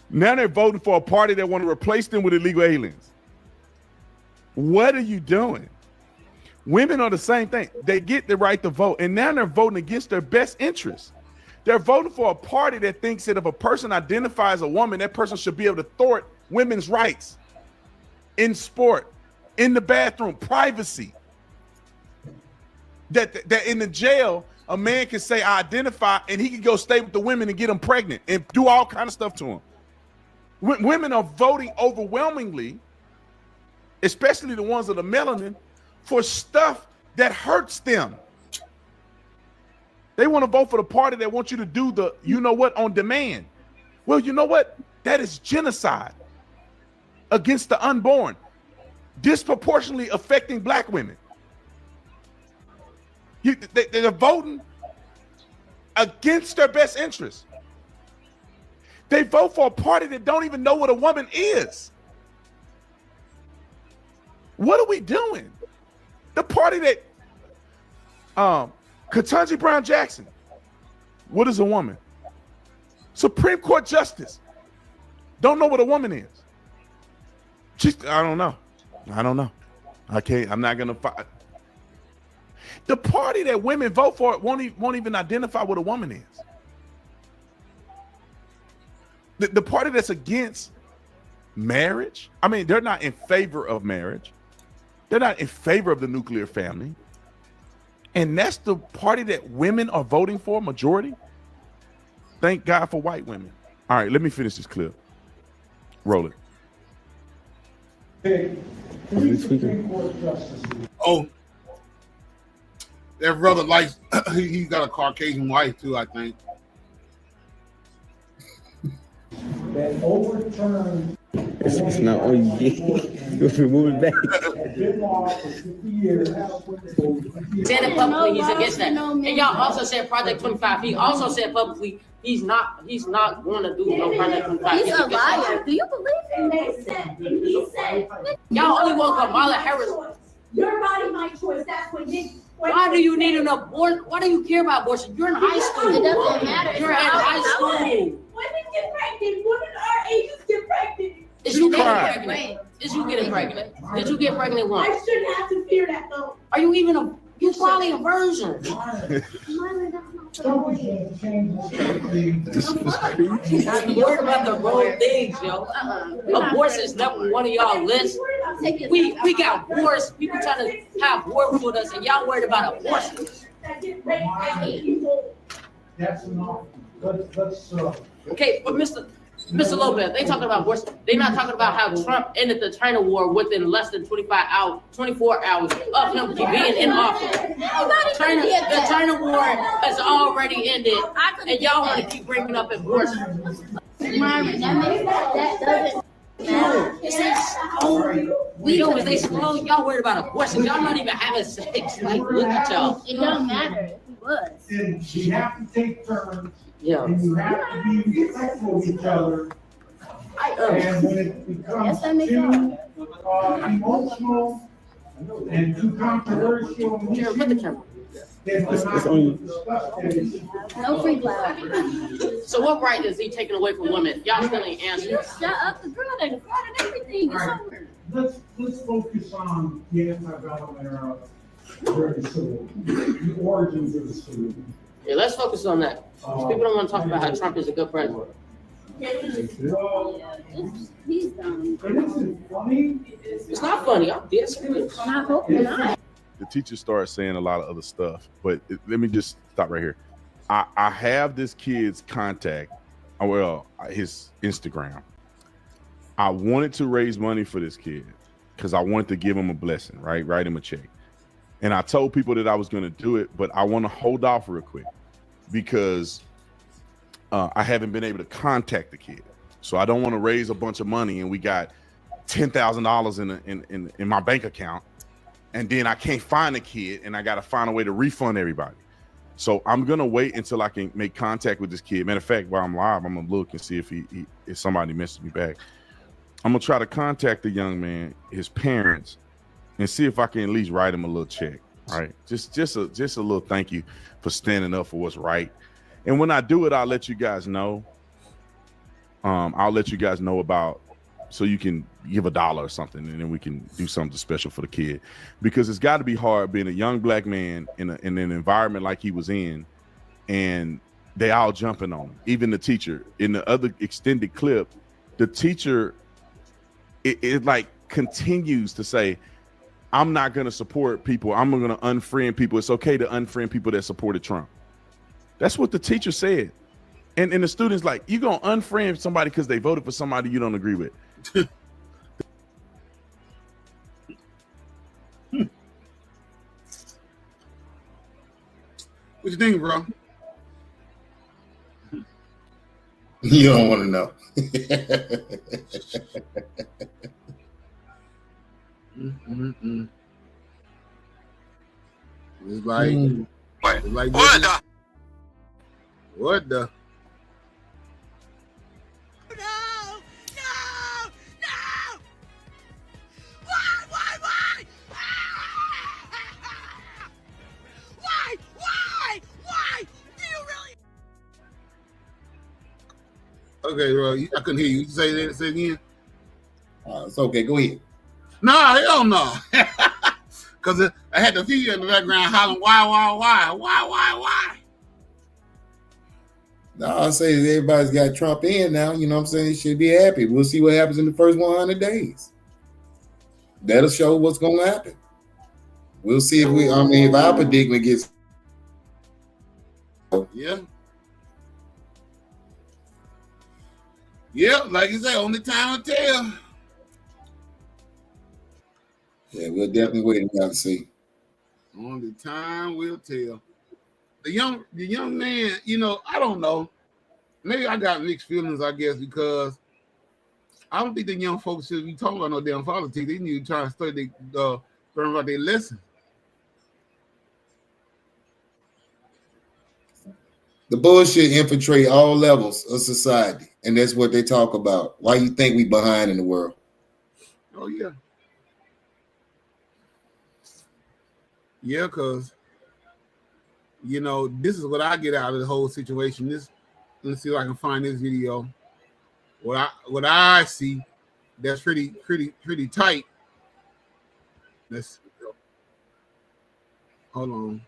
Now they're voting for a party that want to replace them with illegal aliens. What are you doing? Women are the same thing. They get the right to vote, and now they're voting against their best interests. They're voting for a party that thinks that if a person identifies as a woman, that person should be able to thwart women's rights in sport, in the bathroom, privacy. That in the jail, a man can say, I identify, and he can go stay with the women and get them pregnant and do all kind of stuff to them. Women are voting overwhelmingly, especially the ones of the melanin, for stuff that hurts them. They want to vote for the party that wants you to do the, you know what, on demand. Well, you know what? That is genocide against the unborn, disproportionately affecting black women. They're voting against their best interests. They vote for a party that don't even know what a woman is. What are we doing? The party that Ketanji Brown Jackson, what is a woman? Supreme Court Justice, don't know what a woman is. I don't know. I'm not gonna fight. The party that women vote for won't even identify what a woman is. The party that's against marriage, I mean, they're not in favor of marriage. They're not in favor of the nuclear family. And that's the party that women are voting for, majority. Thank God for white women. All right, let me finish this clip. Roll it. Oh, that brother likes, he's got a Caucasian wife too, I think. That overturned. It's not all you get. You're moving back. Said it publicly, he's against that. And y'all also said Project 25. He also said publicly he's not going to do no Project 25. He's a liar. Do you believe him? He said, y'all only want Kamala Harris. Your body, my choice. That's what Nick. Why do you need an abortion? Why do you care about abortion? You're in high school. It doesn't matter. You're in high school. Women get pregnant. Women our ages get pregnant. Is you getting pregnant? Is you getting pregnant? Did you get pregnant once? I shouldn't have to fear that though. Are you even a? You're probably a virgin. This was crazy. I'm worried about the wrong things, yo. Abortion is never one of y'all lists. We got wars. People trying to have wars with us, and y'all worried about abortion. That's enough. Let's Okay, but Mr. Lopez, they talking about abortion. They're not talking about how Trump ended the China war within less than 24 hours of him being in office. The China war has already ended, and y'all want to keep bringing up abortion. That doesn't matter. They slow. Y'all worried about abortion. Y'all not even having sex. Like, look at y'all. It don't matter. It was. And we have to take turns. Yeah. And you have to be respectful of each other. And when it becomes too emotional and too controversial, No free flower. So what right is he taking away from women? Y'all still ain't answering. Shut up, the girl and everything. It's over. Let's focus on the antebellum era during the Civil War, the origins of the Civil War. Yeah, let's focus on that. People don't want to talk about how Trump is a good president. He's dumb. It isn't funny. It's not funny. I'm dead serious. I hope not. The teacher started saying a lot of other stuff, but let me just stop right here. I have this kid's contact, his Instagram. I wanted to raise money for this kid because I wanted to give him a blessing, right? Write him a check. And I told people that I was going to do it, but I want to hold off real quick because I haven't been able to contact the kid. So I don't want to raise a bunch of money and we got $10,000 in my bank account. And then I can't find the kid and I got to find a way to refund everybody. So I'm going to wait until I can make contact with this kid. Matter of fact, while I'm live, I'm going to look and see if somebody messages me back. I'm going to try to contact the young man, his parents, and see if I can at least write him a little check, right? Just a little thank you for standing up for what's right. And when I do it, I'll let you guys know. I'll let you guys know about, so you can give $1 or something, and then we can do something special for the kid. Because it's got to be hard being a young black man in an environment like he was in, and they all jumping on him. Even the teacher. In the other extended clip, the teacher, it like continues to say, I'm not going to support people. I'm going to unfriend people. It's okay to unfriend people that supported Trump. That's what the teacher said. And the students like, you're going to unfriend somebody because they voted for somebody you don't agree with. What you think, bro? You don't want to know. It's like, what the? Okay, bro. I couldn't hear you. You say that. Say it again. It's okay. Go ahead. No, hell no. Because I had the video in the background hollering, why? No, I say that everybody's got Trump in now. You know what I'm saying? They should be happy. We'll see what happens in the first 100 days. That'll show what's going to happen. We'll see if our predicament gets. Yeah. Yeah, like you say, only time will tell. Yeah, we'll definitely wait and to see. Only time will tell. The young man, I don't know. Maybe I got mixed feelings, I guess, because I don't think the young folks should be talking about no damn politics. They need to try to study, learn about their lesson. The bullshit infiltrate all levels of society, and that's what they talk about. Why you think we behind in the world? Oh yeah, yeah, because this is what I get out of the whole situation. Let's see if I can find this video. What I see that's pretty tight. Let's go. Hold on.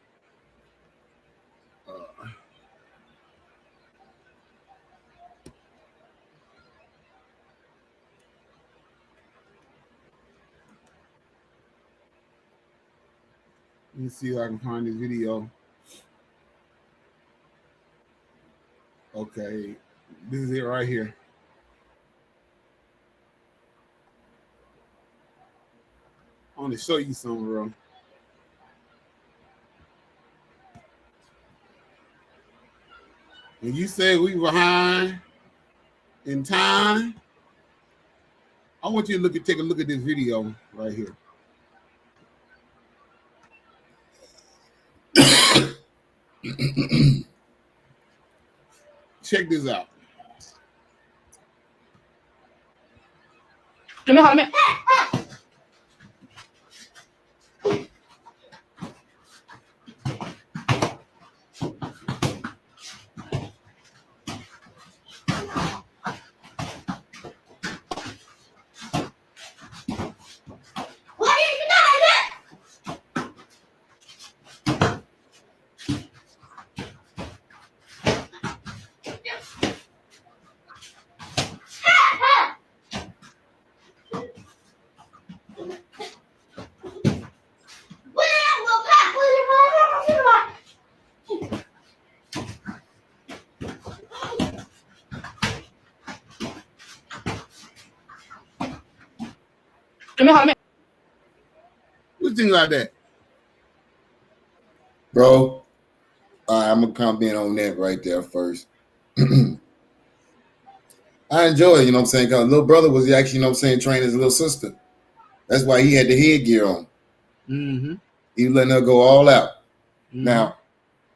Let me see if I can find this video. Okay, this is it right here. I want to show you something, bro. When you say we behind in time, I want you to take a look at this video right here. Check this out. What you think about that? Bro, I'm going to comment on that right there first. I enjoy it, you know what I'm saying? Because little brother was actually, training his little sister. That's why he had the headgear on. Mm-hmm. He was letting her go all out. Mm-hmm. Now,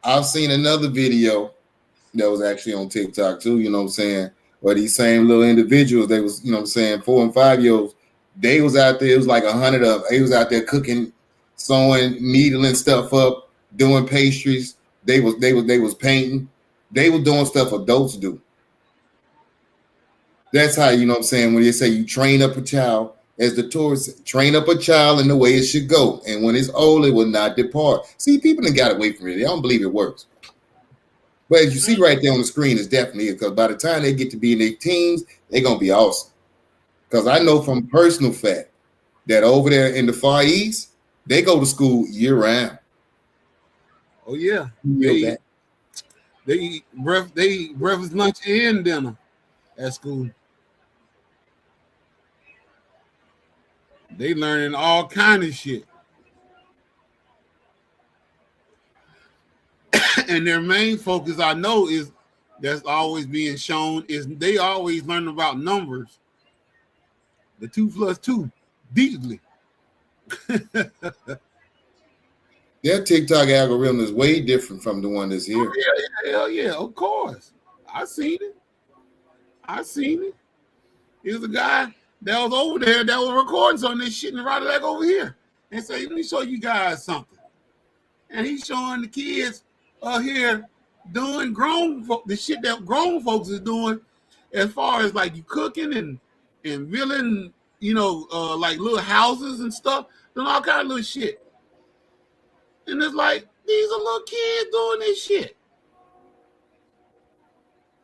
I've seen another video that was actually on TikTok too, you know what I'm saying? Where these same little individuals, they was, 4 and 5 year olds, they was out there, it was like 100 of them. They was out there cooking, sewing, needling stuff up, doing pastries. They was painting. They were doing stuff adults do. That's how, when they say you train up a child, as the tourists train up a child in the way it should go. And when it's old, it will not depart. See, people done got away from it. They don't believe it works. But as you see right there on the screen, it's definitely because by the time they get to be in their teens, they're going to be awesome. Because I know from personal fact that over there in the Far East, they go to school year round. Oh yeah, they eat breakfast, lunch, and dinner at school. They learning all kind of shit, and their main focus, I know, is that's always being shown is they always learn about numbers. The 2 + 2 digitally. Their TikTok algorithm is way different from the one that's here. Oh, yeah, of course. I seen it. Here's a guy that was over there that was recording some of this shit and brought it back over here and say, let me show you guys something. And he's showing the kids here doing the shit that grown folks is doing. as far as like you cooking and building, you know, like little houses and stuff, doing all kind of little shit. And it's like these are little kids doing this shit.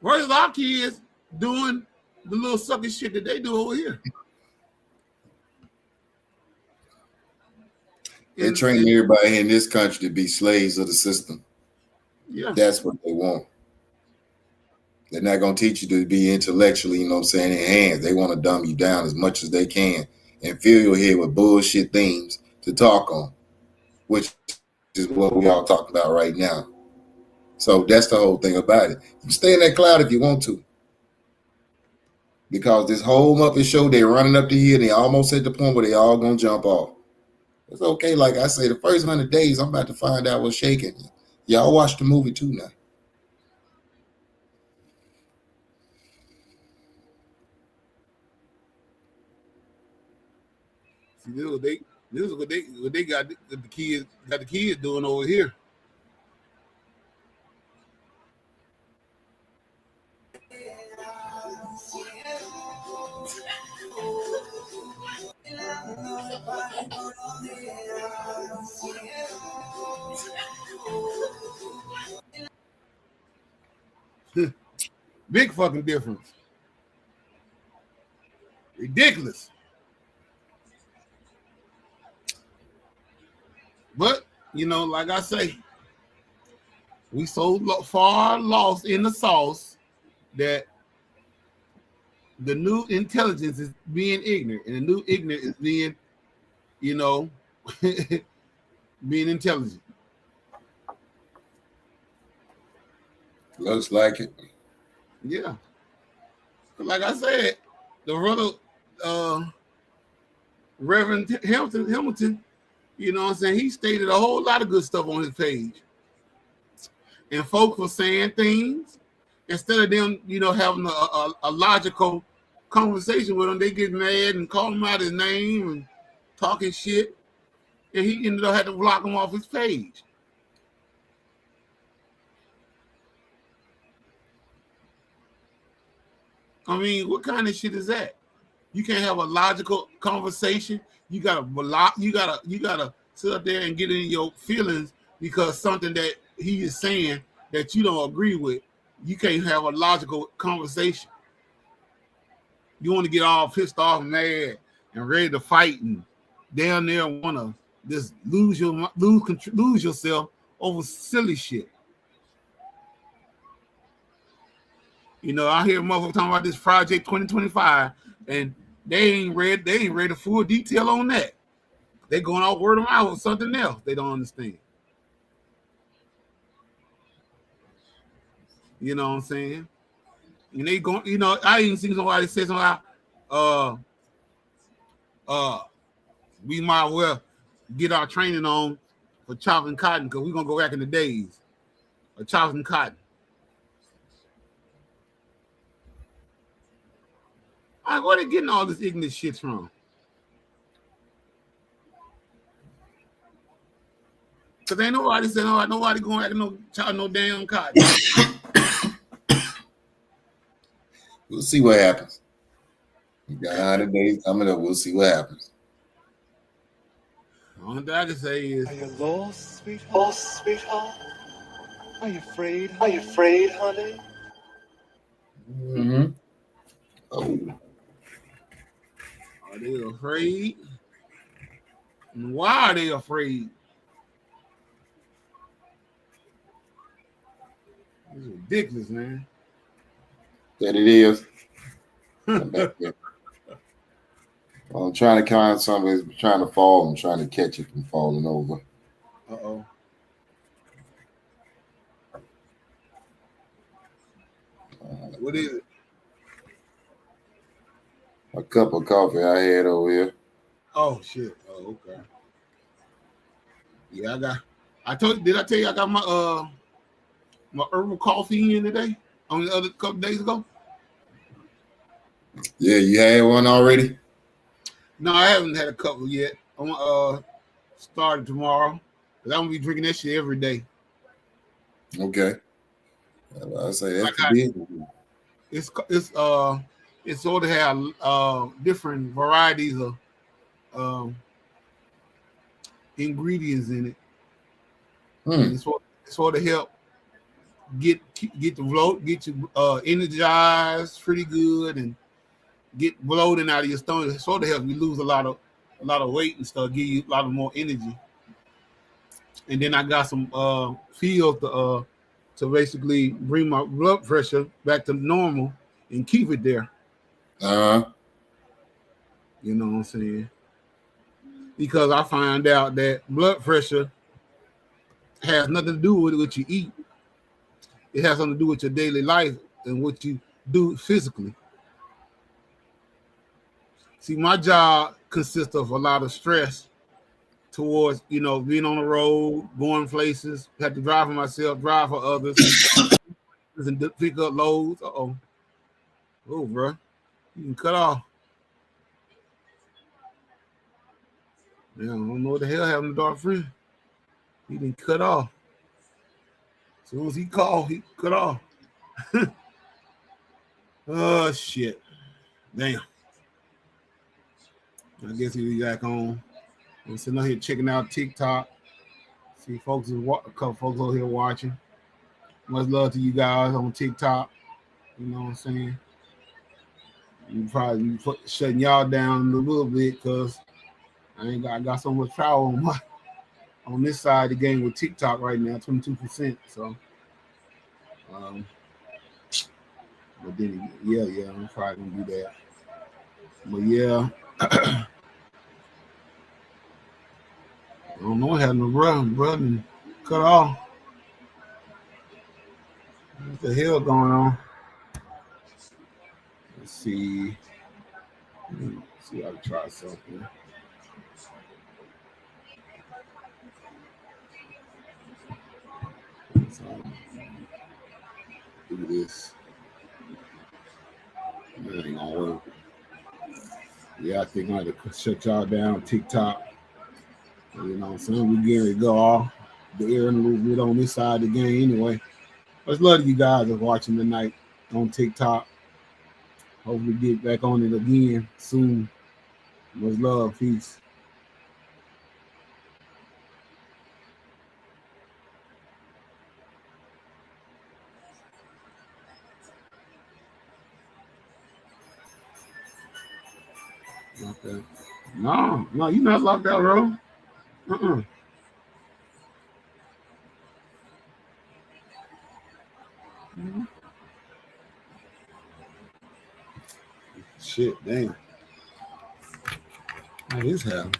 Where's our kids doing the little sucker shit that they do over here? They're training everybody in this country to be slaves of the system. Yeah. That's what they want. They're not going to teach you to be intellectually, you know what I'm saying, enhanced. They want to dumb you down as much as they can and fill your head with bullshit themes to talk on, which is what we all talking about right now. So that's the whole thing about it. You stay in that cloud if you want to. Because this whole Muppet show, they're running up to here, they almost at the point where they all going to jump off. It's okay. Like I say, the first 100 days, I'm about to find out what's shaking. Y'all watch the movie too now. See, this is what they got the kids doing over here. Big fucking difference. Ridiculous. But, you know, like I say, we so far lost in the sauce that the new intelligence is being ignorant, and the new ignorant is being, you know, being intelligent. Looks like it. Yeah. Like I said, the brother, Reverend Hamilton, you know what I'm saying, he stated a whole lot of good stuff on his page. And folks were saying things, instead of them, you know, having a logical conversation with him, they get mad and call him out his name and talking shit. And he ended up having to block him off his page. I mean, what kind of shit is that? You can't have a logical conversation. You gotta sit up there and get in your feelings because something that he is saying that you don't agree with. You can't have a logical conversation. You want to get all pissed off, mad, and ready to fight, and down there want to just lose yourself over silly shit. You know, I hear motherfuckers talking about this Project 2025, and they ain't read the full detail on that. They going out word of mouth with something else they don't understand. You know what I'm saying? And they going, you know, I ain't seen somebody say something about we might well get our training on for chopping cotton because we're gonna go back in the days of chopping cotton. All right, where they getting all this ignorant shit from? Because ain't nobody saying nobody going back and chop no damn cotton. We'll see what happens. We got 100 days coming up. We'll see what happens. The only thing I can say is, are you lost, sweetheart? Lost, sweetheart? Are you afraid? Are you afraid, honey? Mm-hmm. Oh. Are they afraid? And why are they afraid? It's ridiculous, man. That it is. I'm trying to find something that's trying to fall. I'm trying to catch it from falling over. Uh-oh. What is it? A cup of coffee I had over here. Oh shit. Oh, okay. Yeah, did I tell you I got my my herbal coffee in today on the other couple days ago? Yeah, you had one already? No, I haven't had a couple yet. I'm gonna start tomorrow. Because I'm gonna be drinking that shit every day. Okay. I say that's the big one. it's sort of have different varieties of ingredients in it. And it's sort of help get the bloat, get you energized pretty good, and get bloating out of your stomach. It sort of helps you lose a lot of weight and stuff, give you a lot of more energy. And then I got some fields to basically bring my blood pressure back to normal and keep it there. You know what I'm saying? Because I find out that blood pressure has nothing to do with what you eat. It has something to do with your daily life and what you do physically. See, my job consists of a lot of stress towards, being on the road, going places, have to drive for myself, drive for others, and pick up loads. Oh, bro, you can cut off. Man, I don't know what the hell happened to Dark Friend. He didn't cut off. As soon as he called, he cut off. Oh, shit. Damn. I guess he'll be back on. I'm sitting out here checking out TikTok. See folks, a couple folks over here watching. Much love to you guys on TikTok. You know what I'm saying? You probably shutting y'all down a little bit because I got so much power on this side of the game with TikTok right now, 22%. So, but then yeah, I'm probably gonna do that. But yeah, I don't know what happened to brother cut off. What the hell going on? Let's see. Let's see, I can try something. Do this. That ain't gonna work. Yeah, I think I had to shut y'all down TikTok. You know what I'm saying? We're getting ready to go off the air in a little bit on this side of the game anyway. Much love to you guys that are watching tonight on TikTok. Hopefully get back on it again soon. Much love. Peace. Okay. No, you're not locked out, bro. Shit, damn. What is happening?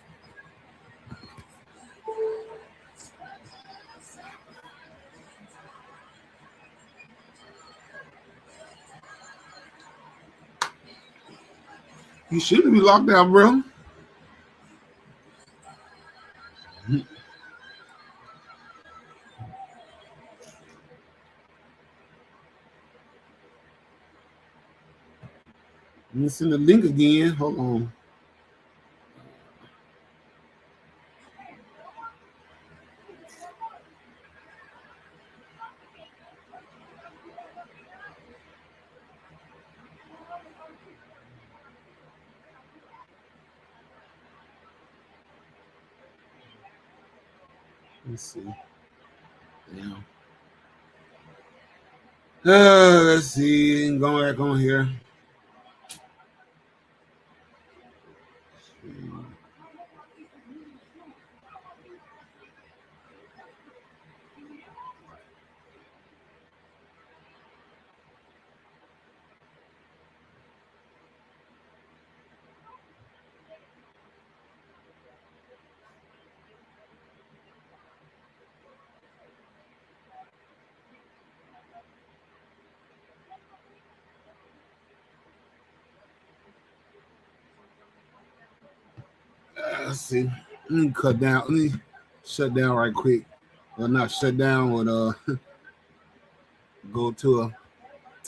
You shouldn't be locked out, bro. Let me send the link again. Hold on. Let's see. Now. Let's see. Going back on here. Let's see. Let me cut down. Let me shut down right quick. Well, not shut down, but go to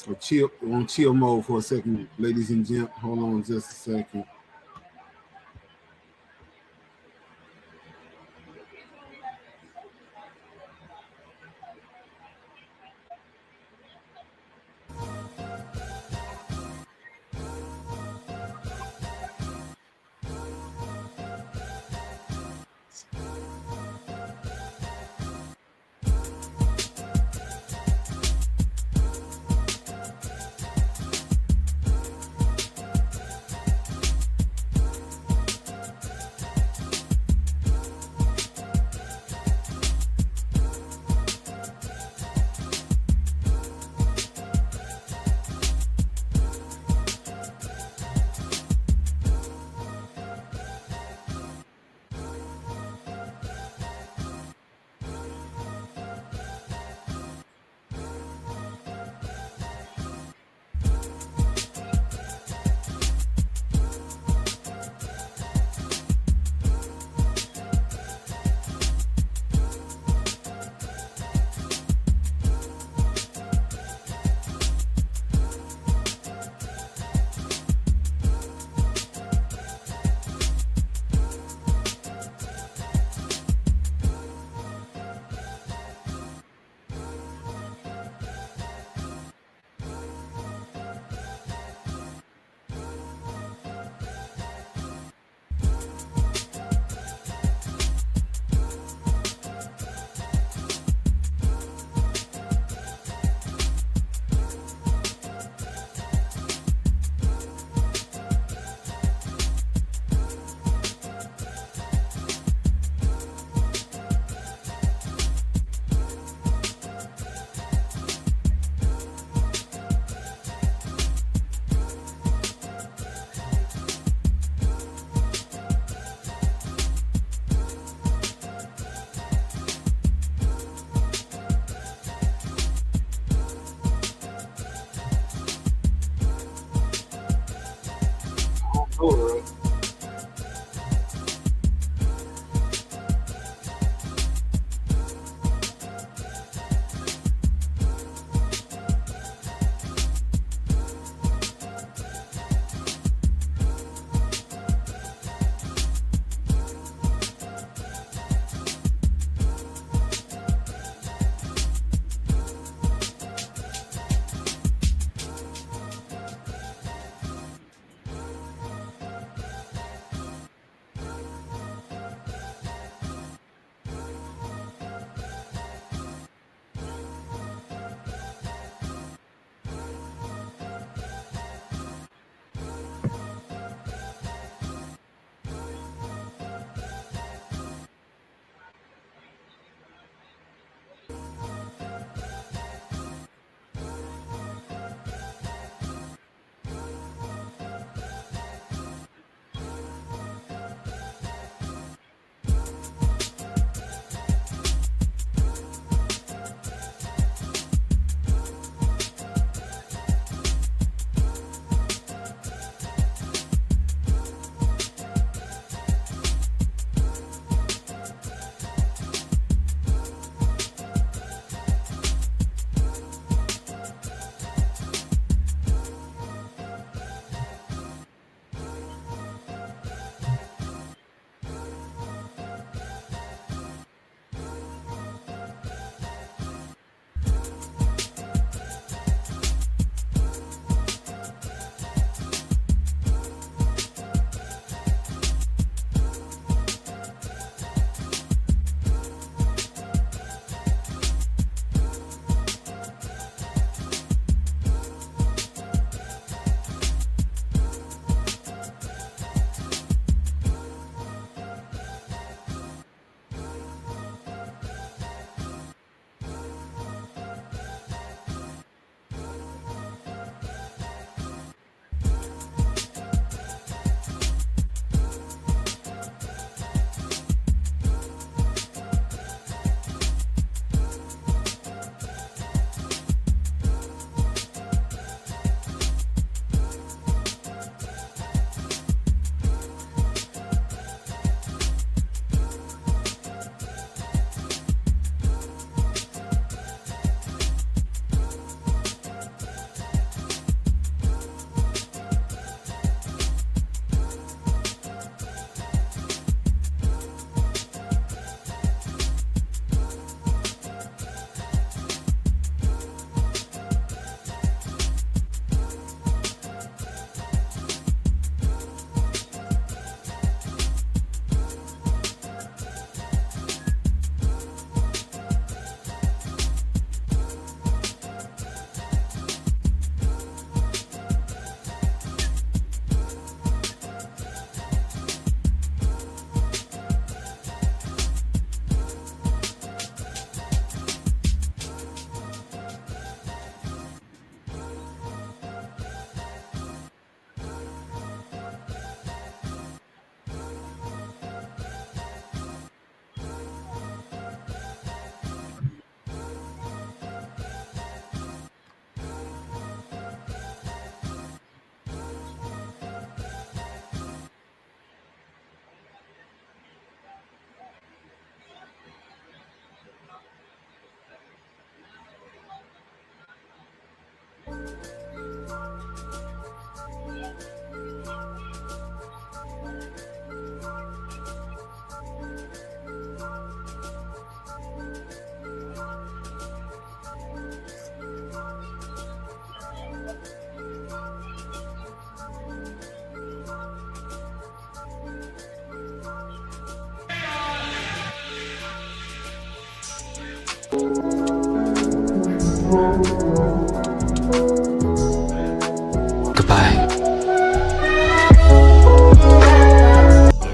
a chill mode for a second, ladies and gents. Hold on just a second. Dakota.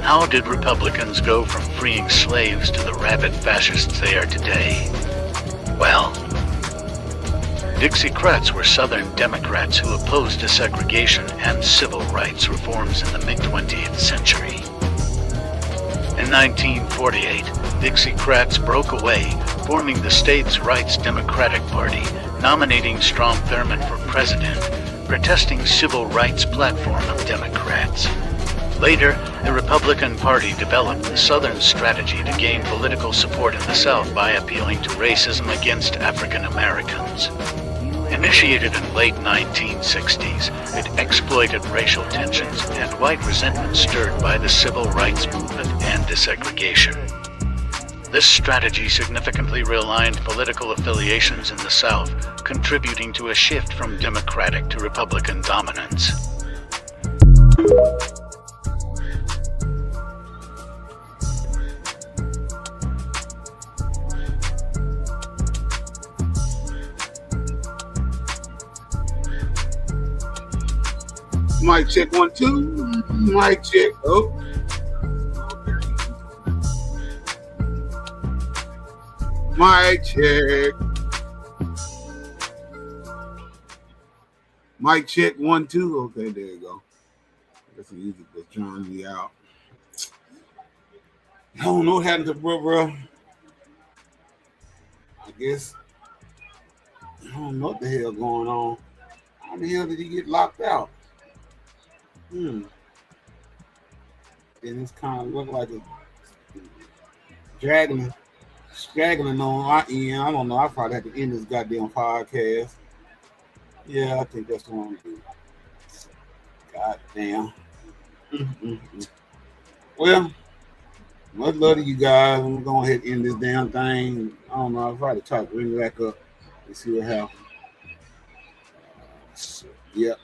How did Republicans go from freeing slaves to the rabid fascists they are today? Well, Dixiecrats were Southern Democrats who opposed desegregation and civil rights reforms in the mid-20th century. In 1948, Dixiecrats broke away, forming the state's Rights Democratic Party, nominating Strom Thurmond for president, protesting civil rights platform of Democrats. Later, the Republican Party developed the Southern strategy to gain political support in the South by appealing to racism against African Americans. Initiated in late 1960s, it exploited racial tensions and white resentment stirred by the civil rights movement and desegregation. This strategy significantly realigned political affiliations in the South, contributing to a shift from Democratic to Republican dominance. Mic check 1 2. Mic check. Oh. Mic check. Mic check 1 2. Okay, there you go. That's the music that's drawing me out. I don't know what happened to bro. I guess I don't know what the hell going on. How the hell did he get locked out? And it's kind of look like it's straggling on our end. I don't know. I probably have to end this goddamn podcast. Yeah, I think that's what I'm gonna do. God damn. Well, much love to you guys. I'm gonna go ahead and end this damn thing. I don't know. I'll probably try to bring it back up and see what happens. Yeah.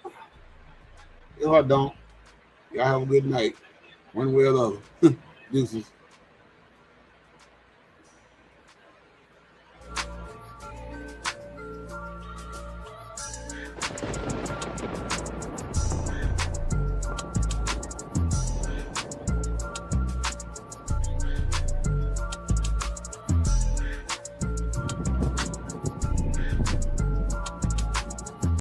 If I don't, y'all have a good night. One way or the other. Deuces.